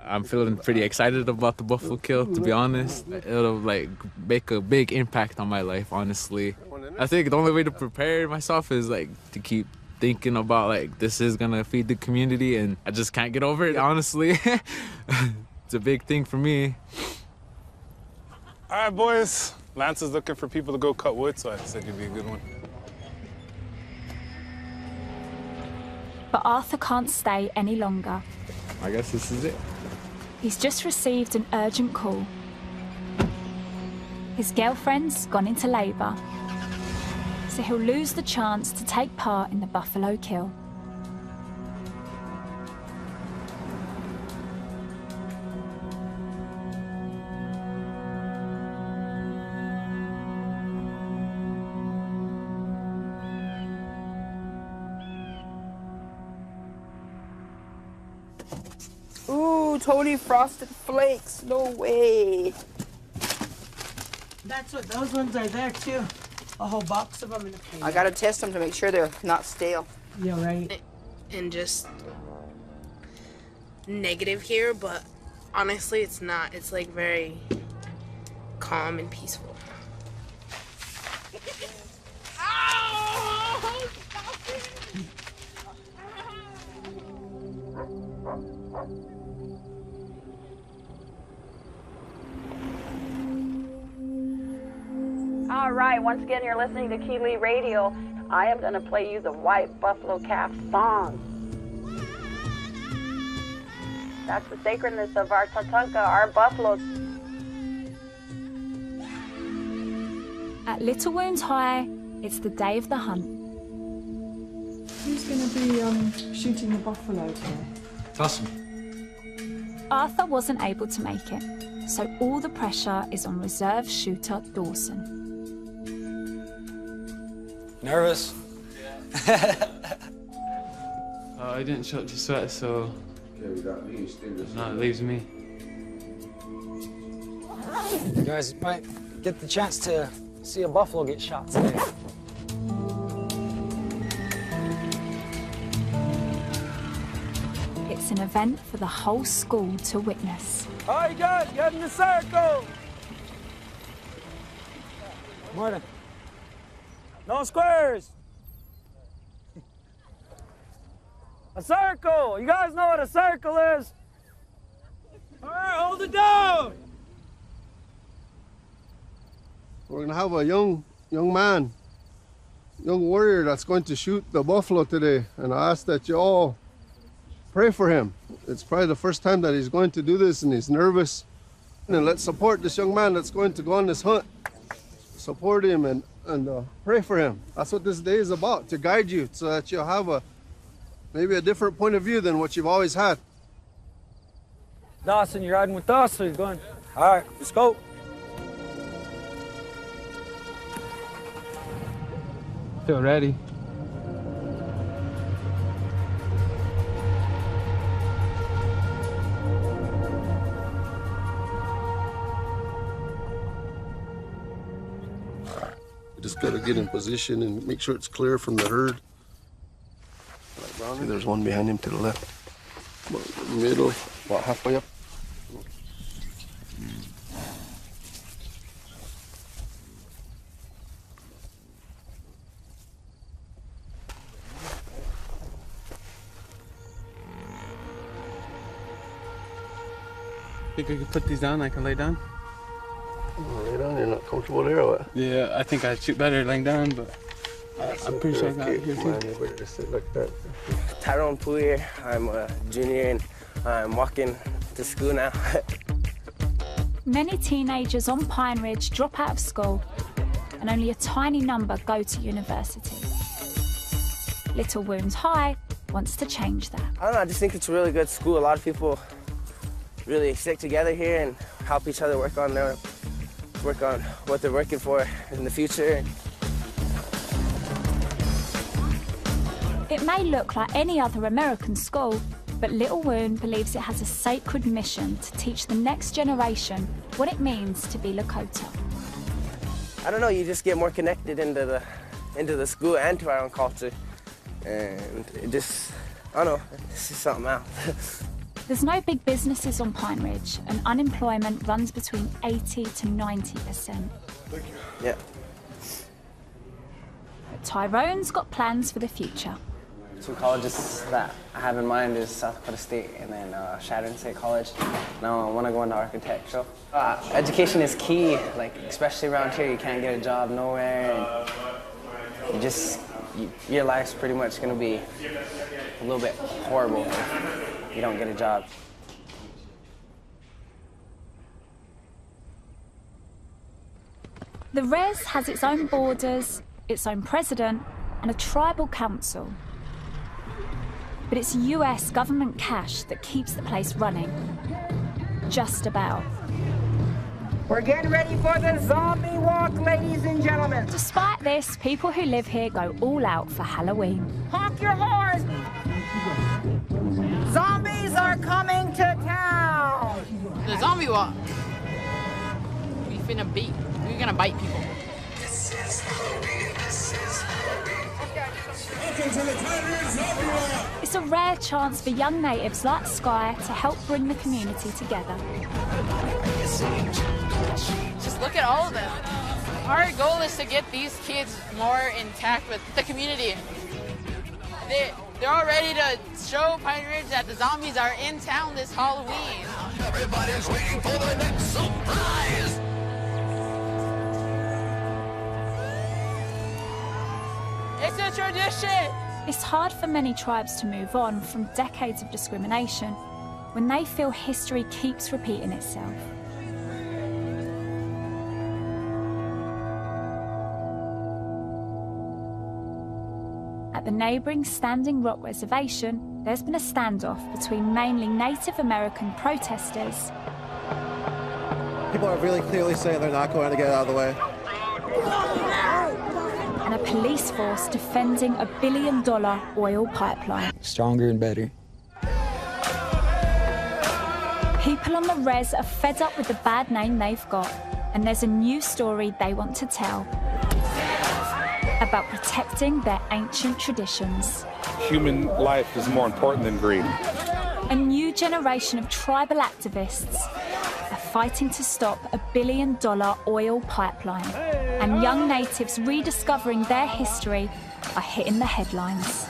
Speaker 25: I'm feeling pretty excited about the buffalo kill, to be honest. It'll make a big impact on my life, honestly. I think the only way to prepare myself is to keep thinking about this is gonna feed the community, and I just can't get over it, honestly. It's a big thing for me.
Speaker 3: All right, boys. Lance is looking for people to go cut wood, so I said you'd be a good one.
Speaker 2: But Arthur can't stay any longer.
Speaker 25: I guess this is it.
Speaker 2: He's just received an urgent call. His girlfriend's gone into labour, so he'll lose the chance to take part in the buffalo kill.
Speaker 18: Ooh, Tony Frosted Flakes. No way.
Speaker 20: That's what those ones are there too. A whole box of them in the fridge.
Speaker 18: I gotta test them to make sure they're not stale.
Speaker 20: Yeah, right.
Speaker 21: And just negative here, but honestly, it's not. It's very calm and peaceful.
Speaker 6: All right, once again, you're listening to Keeley Radio. I am going to play you the White Buffalo Calf song. That's the sacredness of our Tatanka, our buffaloes.
Speaker 2: At Little Wounds High, it's the day of the hunt.
Speaker 4: Who's going to be shooting the buffalo today?
Speaker 1: Dawson.
Speaker 2: Arthur wasn't able to make it, so all the pressure is on reserve shooter Dawson.
Speaker 1: Nervous?
Speaker 9: I didn't show up to sweat, so no, it leaves me.
Speaker 1: You guys might get the chance to see a buffalo get shot today.
Speaker 2: It's an event for the whole school to witness.
Speaker 1: All right, guys, get in the circle. Martin. No squares. A circle. You guys know what a circle is. All right, hold it down.
Speaker 12: We're gonna have a young man, young warrior that's going to shoot the buffalo today, and I ask that you all pray for him. It's probably the first time that he's going to do this, and he's nervous. And let's support this young man that's going to go on this hunt. Support him and pray for him. That's what this day is about, to guide you so that you'll have maybe a different point of view than what you've always had.
Speaker 1: Dawson, you're riding with us, so he's going. All right, let's go.
Speaker 9: Feel ready.
Speaker 12: You just gotta get in position and make sure it's clear from the herd. See, there's one behind him to the left. About middle, about halfway up.
Speaker 9: Think I could put these down? I can lay down?
Speaker 12: Lay down, you're not comfortable there or what?
Speaker 9: Yeah, I think I'd shoot better laying down, but I'm pretty sure I got it here too.
Speaker 12: You better just sit like that.
Speaker 10: Tyrone Puyer. I'm a junior and I'm walking to school now.
Speaker 2: Many teenagers on Pine Ridge drop out of school, and only a tiny number go to university. Little Wounds High wants to change that.
Speaker 10: I don't know, I just think it's a really good school. A lot of people really stick together here and help each other work on what they're working for in the future.
Speaker 2: It may look like any other American school, but Little Wound believes it has a sacred mission to teach the next generation what it means to be Lakota.
Speaker 10: I don't know, you just get more connected into the school and to our own culture. And it just, I don't know, it's just something else.
Speaker 2: There's no big businesses on Pine Ridge, and unemployment runs between 80 to 90%.
Speaker 10: Yeah.
Speaker 2: But Tyrone's got plans for the future.
Speaker 8: Two colleges that I have in mind is South Dakota State and then Chadron State College. Now I want to go into architectural. Education is key, like especially around here. You can't get a job nowhere, and your life's pretty much going to be a little bit horrible if you don't get a job.
Speaker 2: The Res has its own borders, its own president, and a tribal council. But it's US government cash that keeps the place running. Just about.
Speaker 11: We're getting ready for the zombie walk, ladies and gentlemen.
Speaker 2: Despite this, people who live here go all out for Halloween.
Speaker 11: Honk your horns! Zombies are coming to town!
Speaker 14: The zombie walk. We're gonna bite people.
Speaker 2: It's a rare chance for young natives like Sky to help bring the community together.
Speaker 14: Just look at all of them. Our goal is to get these kids more intact with the community. They're all ready to show Pine Ridge that the zombies are in town this Halloween.
Speaker 16: Everybody's waiting for the next surprise.
Speaker 14: tradition!
Speaker 2: It's hard for many tribes to move on from decades of discrimination when they feel history keeps repeating itself. At the neighbouring Standing Rock Reservation, there's been a standoff between mainly Native American protesters
Speaker 7: People are really clearly saying they're not going to get out of the way.
Speaker 2: and a police force defending a $1 billion oil pipeline.
Speaker 1: Stronger and better.
Speaker 2: People on the res are fed up with the bad name they've got, and there's a new story they want to tell about protecting their ancient traditions.
Speaker 15: Human life is more important than greed.
Speaker 2: A new generation of tribal activists are fighting to stop a $1 billion oil pipeline, and young natives rediscovering their history are hitting the headlines.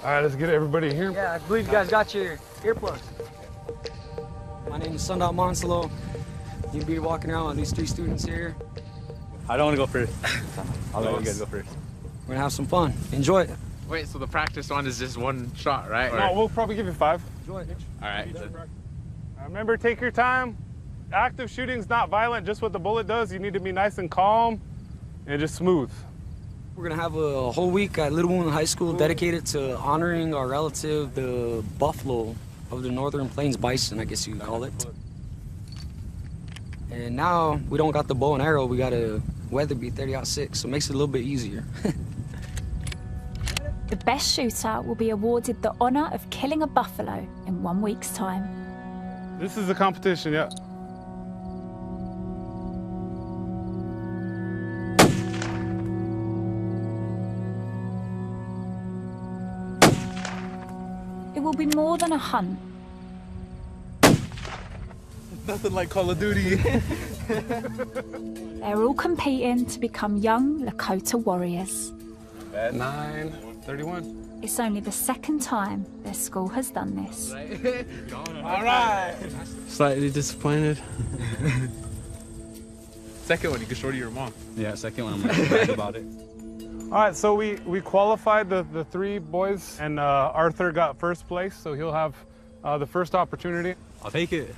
Speaker 3: All right, let's get everybody here.
Speaker 1: Yeah, I believe you guys got your earplugs. My name is Sundar Monsalo. You'll be walking around with these 3 students here.
Speaker 17: I don't want to go first. I'll let you guys go first.
Speaker 1: We're gonna have some fun. Enjoy it.
Speaker 5: Wait, so the practice one is just one shot, right?
Speaker 3: No, we'll probably give you 5.
Speaker 1: Enjoy it.
Speaker 5: All right.
Speaker 3: Remember, take your time. Active shooting's not violent, just what the bullet does. You need to be nice and calm and just smooth.
Speaker 1: We're gonna have a whole week at Little Wound High School dedicated to honoring our relative, the buffalo of the Northern Plains bison, I guess you could call it. And now we don't got the bow and arrow, we got a Weatherby 30-06, so it makes it a little bit easier.
Speaker 2: The best shooter will be awarded the honour of killing a buffalo in 1 week's time.
Speaker 3: This is a competition, yeah.
Speaker 2: It will be more than a hunt.
Speaker 13: Nothing like Call of Duty.
Speaker 2: They're all competing to become young Lakota warriors.
Speaker 3: At 9:31.
Speaker 2: It's only the second time their school has done this.
Speaker 3: All right.
Speaker 9: Slightly disappointed.
Speaker 13: Second one, you can show to your mom.
Speaker 17: Yeah, second one, I'm going to brag about it.
Speaker 3: All right, so we qualified the 3 boys, and Arthur got first place, so he'll have the first opportunity.
Speaker 17: I'll take it.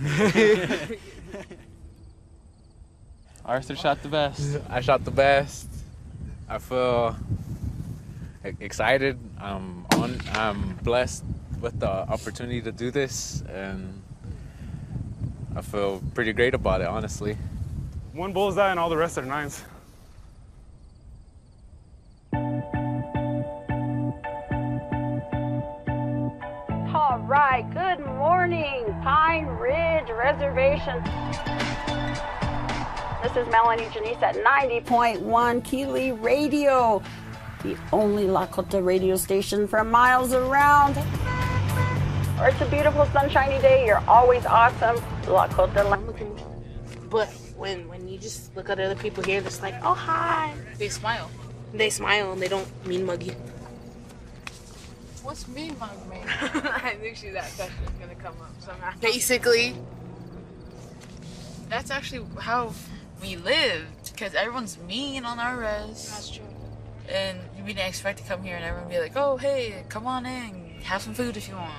Speaker 9: Arthur shot the best.
Speaker 5: I shot the best. I feel excited. I'm blessed with the opportunity to do this, and I feel pretty great about it, honestly.
Speaker 3: 1 bullseye and all the rest are 9s.
Speaker 6: All right, good morning, Pine Ridge Reservation. This is Melanie Janice at 90.1 Keeley Radio, the only Lakota radio station for miles around. It's a beautiful sunshiny day. You're always awesome, Lakota.
Speaker 21: But when you just look at other people here, it's like, oh, hi. They smile. They smile and they don't mean mug you.
Speaker 14: What's mean mug mean?
Speaker 21: I knew that question was going to come up somehow. Basically.
Speaker 14: That's actually how we lived, because everyone's mean on our res.
Speaker 21: That's true.
Speaker 14: And we didn't expect to come here and everyone be like, oh, hey, come on in, have some food if you want.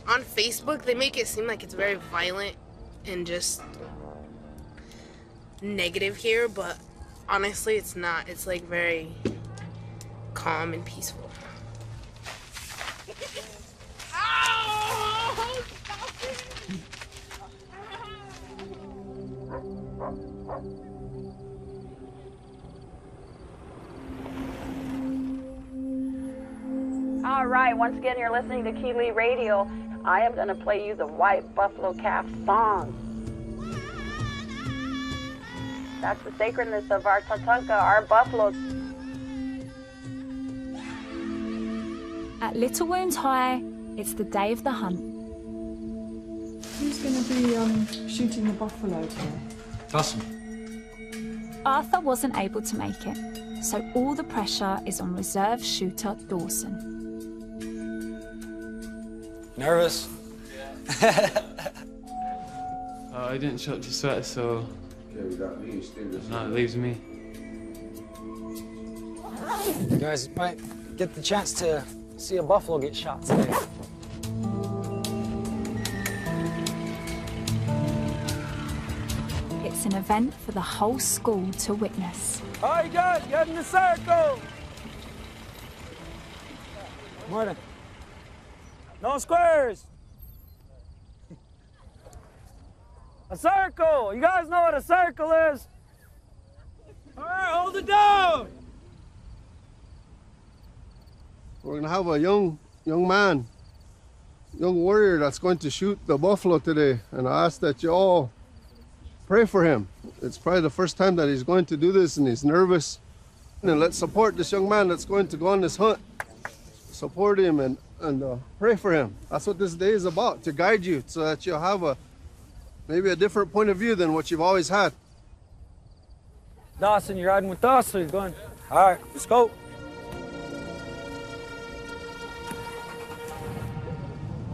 Speaker 21: On Facebook, they make it seem like it's very violent and just negative here, but honestly, it's not. It's like very calm and peaceful.
Speaker 6: All right, once again, you're listening to Keeley Radio. I am going to play you the White Buffalo Calf song. That's the sacredness of our Tatanka, our buffalo.
Speaker 2: At Little Wound High, it's the day of the hunt.
Speaker 4: Who's going to be shooting the buffalo today?
Speaker 1: Awesome.
Speaker 2: Arthur wasn't able to make it, so all the pressure is on reserve shooter Dawson.
Speaker 1: Nervous?
Speaker 9: I didn't show up to sweat, so it leaves me.
Speaker 1: You guys might get the chance to see a buffalo get shot today.
Speaker 2: It's an event for the whole school to witness.
Speaker 1: All right, guys, get in the circle. Martin. No squares. A circle. You guys know what a circle is. All right, hold it down.
Speaker 12: We're gonna have a young man, young warrior that's going to shoot the buffalo today, and I ask that you all pray for him. It's probably the first time that he's going to do this, and he's nervous. And let's support this young man that's going to go on this hunt. Support him and pray for him. That's what this day is about, to guide you so that you'll have maybe a different point of view than what you've always had.
Speaker 1: Dawson, you're riding with us, so you're going. All right, let's go.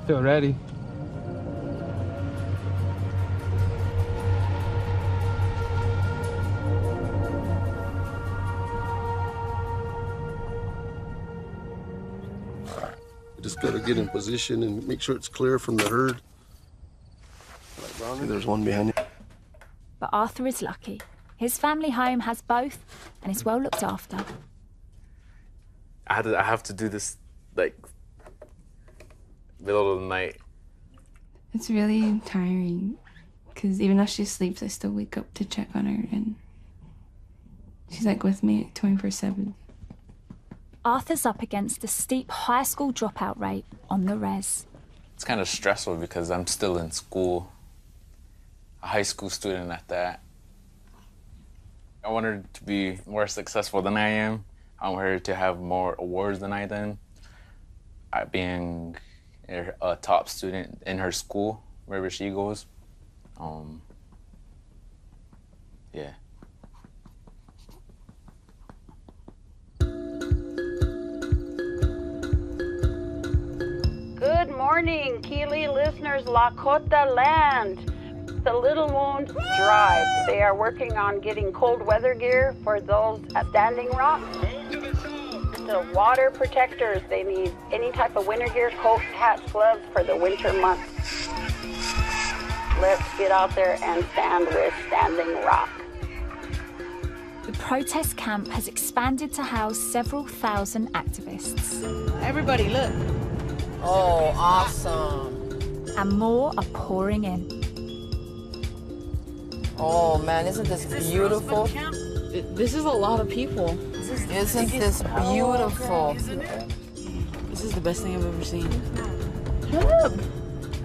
Speaker 9: Feel ready.
Speaker 12: You just gotta get in position and make sure it's clear from the herd. See, there's one behind you.
Speaker 2: But Arthur is lucky. His family home has both and is well looked after.
Speaker 5: I have to do this like middle of the night.
Speaker 19: It's really tiring because even though she sleeps, I still wake up to check on her, and she's like with me 24/7.
Speaker 2: Arthur's up against a steep high school dropout rate on the res.
Speaker 5: It's kind of stressful because I'm still in school, a high school student at that. I want her to be more successful than I am. I want her to have more awards than I did. Being a top student in her school, wherever she goes. Yeah.
Speaker 6: Good morning, Keeley listeners, Lakota land. The Little Wound Drive. They are working on getting cold weather gear for those at Standing Rock. The water protectors. They need any type of winter gear, coat, hats, gloves for the winter months. Let's get out there and stand with Standing Rock.
Speaker 2: The protest camp has expanded to house several thousand activists.
Speaker 18: Everybody, look. Oh, awesome.
Speaker 2: And more are pouring in.
Speaker 18: Oh man, isn't this beautiful?
Speaker 21: This is a lot of people.
Speaker 18: Isn't this beautiful?
Speaker 21: This is the best thing I've ever seen. Shut up!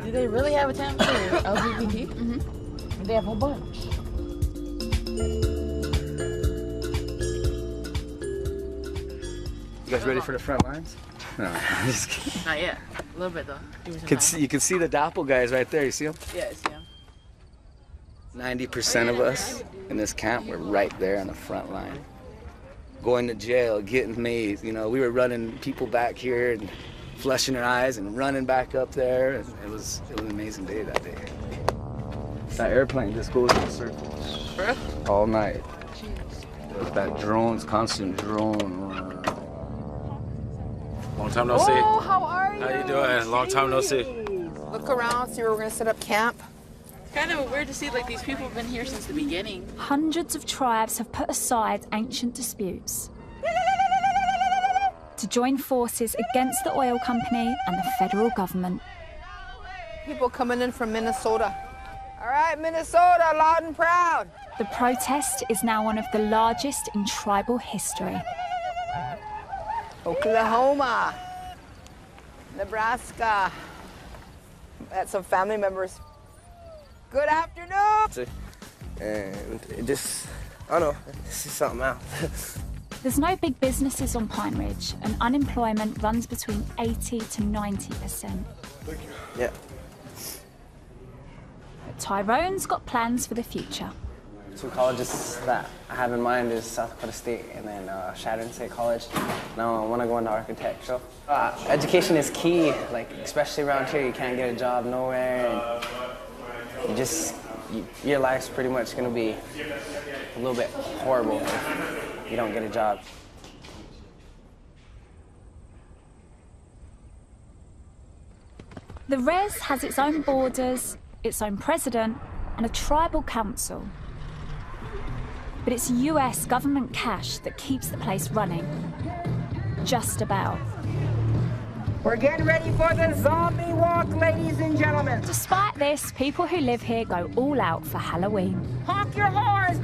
Speaker 21: Do they really have a tent for LGBT? Mm-hmm. They have a whole bunch.
Speaker 17: You guys ready for the front lines? No, I'm just kidding.
Speaker 21: Not yet. A little bit though.
Speaker 17: You can see the Dapple guys right there. You see them?
Speaker 21: Yeah, I see them.
Speaker 17: 90% of us in this camp were right there on the front line. Going to jail, getting mazed. You know, we were running people back here and flushing their eyes and running back up there. And it was an amazing day that day. That airplane just goes in circles all night. With that drones, constant drone.
Speaker 22: Long time no see.
Speaker 18: Oh, how are you?
Speaker 22: How you doing? Long time no see.
Speaker 18: Look around, see where we're gonna set up camp.
Speaker 21: It's kind of weird to see like these people have been here since the beginning.
Speaker 2: Hundreds of tribes have put aside ancient disputes to join forces against the oil company and the federal government.
Speaker 18: People coming in from Minnesota. All right, Minnesota, loud and proud.
Speaker 2: The protest is now one of the largest in tribal history.
Speaker 18: Oklahoma, Nebraska. That's some family members. Good afternoon.
Speaker 10: And it just, I don't know, it's just something else.
Speaker 2: There's no big businesses on Pine Ridge, and unemployment runs between 80 to 90%.
Speaker 10: Yeah.
Speaker 2: But Tyrone's got plans for the future.
Speaker 10: Two colleges that I have in mind is South Dakota State and then Chadron State College. Now I want to go into architecture. Education is key, like especially around here. You can't get a job nowhere, and your life's pretty much going to be a little bit horrible if you don't get a job.
Speaker 2: The res has its own borders, its own president, and a tribal council. But it's US government cash that keeps the place running. Just about.
Speaker 11: We're getting ready for the zombie walk, ladies and gentlemen.
Speaker 2: Despite this, people who live here go all out for Halloween.
Speaker 11: Honk your horns!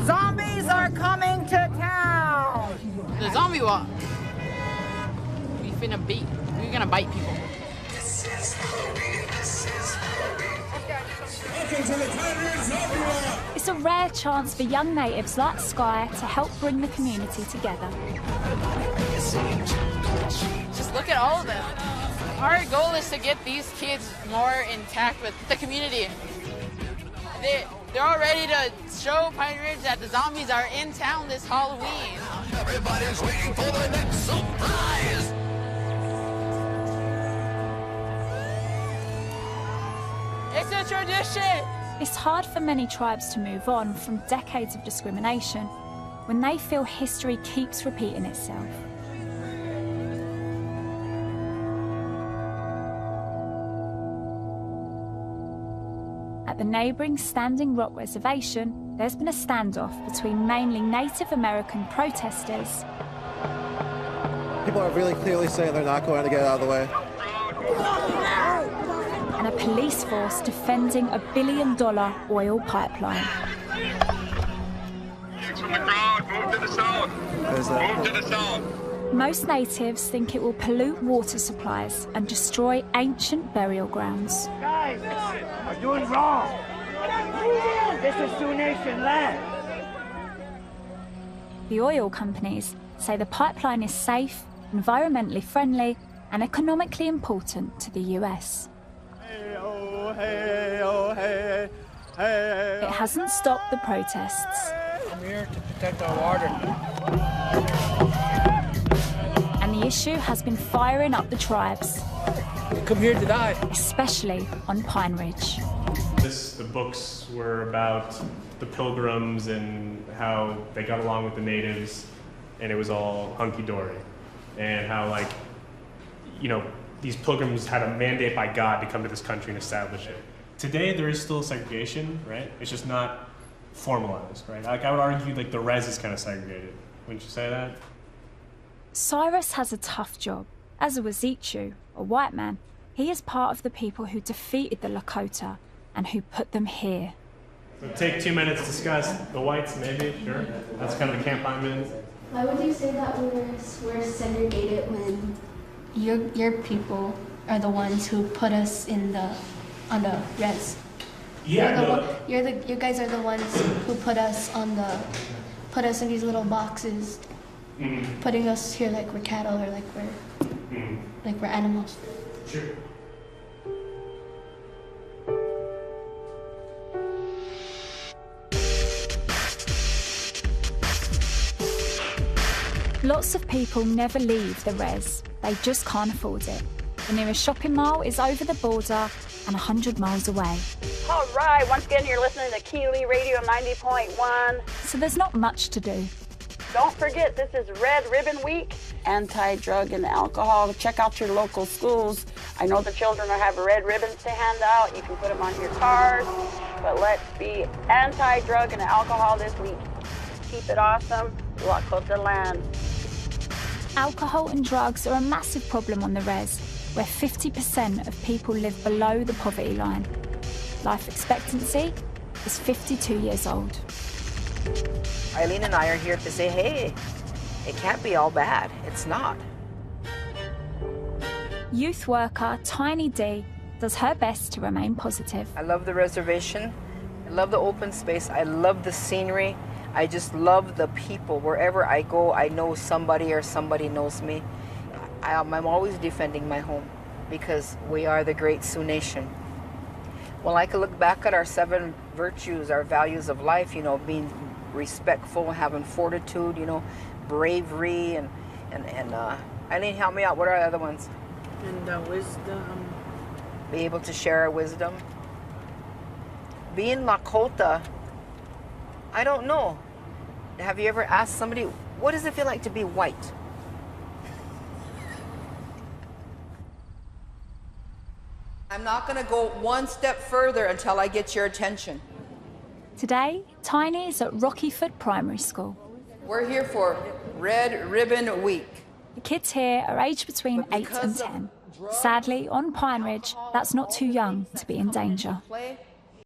Speaker 11: Zombies are coming to town!
Speaker 14: The zombie walk. We're gonna bite people.
Speaker 2: It's a rare chance for young natives like Sky to help bring the community together.
Speaker 14: Just look at all of them. Our goal is to get these kids more intact with the community. They're all ready to show Pine Ridge that the zombies are in town this Halloween.
Speaker 16: Everybody's waiting for the next surprise.
Speaker 14: It's a tradition.
Speaker 2: It's hard for many tribes to move on from decades of discrimination when they feel history keeps repeating itself. At the neighbouring Standing Rock Reservation, there's been a standoff between mainly Native American protesters.
Speaker 7: People are really clearly saying they're not going to get out of the way.
Speaker 2: And a police force defending a $1 billion oil pipeline.
Speaker 16: From the crowd, move to the south. Move to the south.
Speaker 2: Most natives think it will pollute water supplies and destroy ancient burial grounds.
Speaker 11: Guys, we're doing wrong. This is Sioux Nation land.
Speaker 2: The oil companies say the pipeline is safe, environmentally friendly, and economically important to the US. It hasn't stopped the protests.
Speaker 11: I'm here to protect our water.
Speaker 2: And the issue has been firing up the tribes.
Speaker 11: We come here to die.
Speaker 2: Especially on Pine Ridge.
Speaker 20: The books were about the Pilgrims and how they got along with the natives, and it was all hunky-dory. And how, like, you know, these Pilgrims had a mandate by God to come to this country and establish it. Today, there is still segregation, right? It's just not formalized, right? Like, I would argue, like, the res is kind of segregated. Wouldn't you say that?
Speaker 2: Cyrus has a tough job. As a Wazichu, a white man, he is part of the people who defeated the Lakota and who put them here.
Speaker 20: So take 2 minutes to discuss the whites, maybe, sure. That's kind of the camp I'm in.
Speaker 22: Why would you say that we're segregated when your people are the ones who put us on the res?
Speaker 20: Yeah,
Speaker 22: you guys are the ones who put us in these little boxes, putting us here like we're cattle or like we're animals.
Speaker 20: Sure.
Speaker 2: Lots of people never leave the res. They just can't afford it. The nearest shopping mall is over the border and 100 miles away.
Speaker 6: All right, once again, you're listening to Keeley Radio 90.1.
Speaker 2: So there's not much to do.
Speaker 6: Don't forget, this is Red Ribbon Week, anti-drug and alcohol. Check out your local schools. I know the children have red ribbons to hand out. You can put them on your cars. But let's be anti-drug and alcohol this week. Keep it awesome. Lakota land.
Speaker 2: Alcohol and drugs are a massive problem on the res, where 50% of people live below the poverty line. Life expectancy is 52 years old.
Speaker 18: Eileen and I are here to say, hey, it can't be all bad. It's not.
Speaker 2: Youth worker Tiny D does her best to remain positive.
Speaker 18: I love the reservation. I love the open space. I love the scenery. I just love the people. Wherever I go, I know somebody or somebody knows me. I'm always defending my home because we are the great Sioux Nation. Well, I could look back at our 7 virtues, our values of life, you know, being respectful, having fortitude, you know, bravery, and Eileen, help me out. What are the other ones?
Speaker 21: And wisdom.
Speaker 18: Be able to share our wisdom. Being Lakota, I don't know. Have you ever asked somebody, what does it feel like to be white?
Speaker 8: I'm not going to go one step further until I get your attention.
Speaker 2: Today, Tiny is at Rockyford Primary School.
Speaker 8: We're here for Red Ribbon Week.
Speaker 2: The kids here are aged between 8 and 10. Sadly, on Pine Ridge, that's not too young to be in danger.
Speaker 8: Play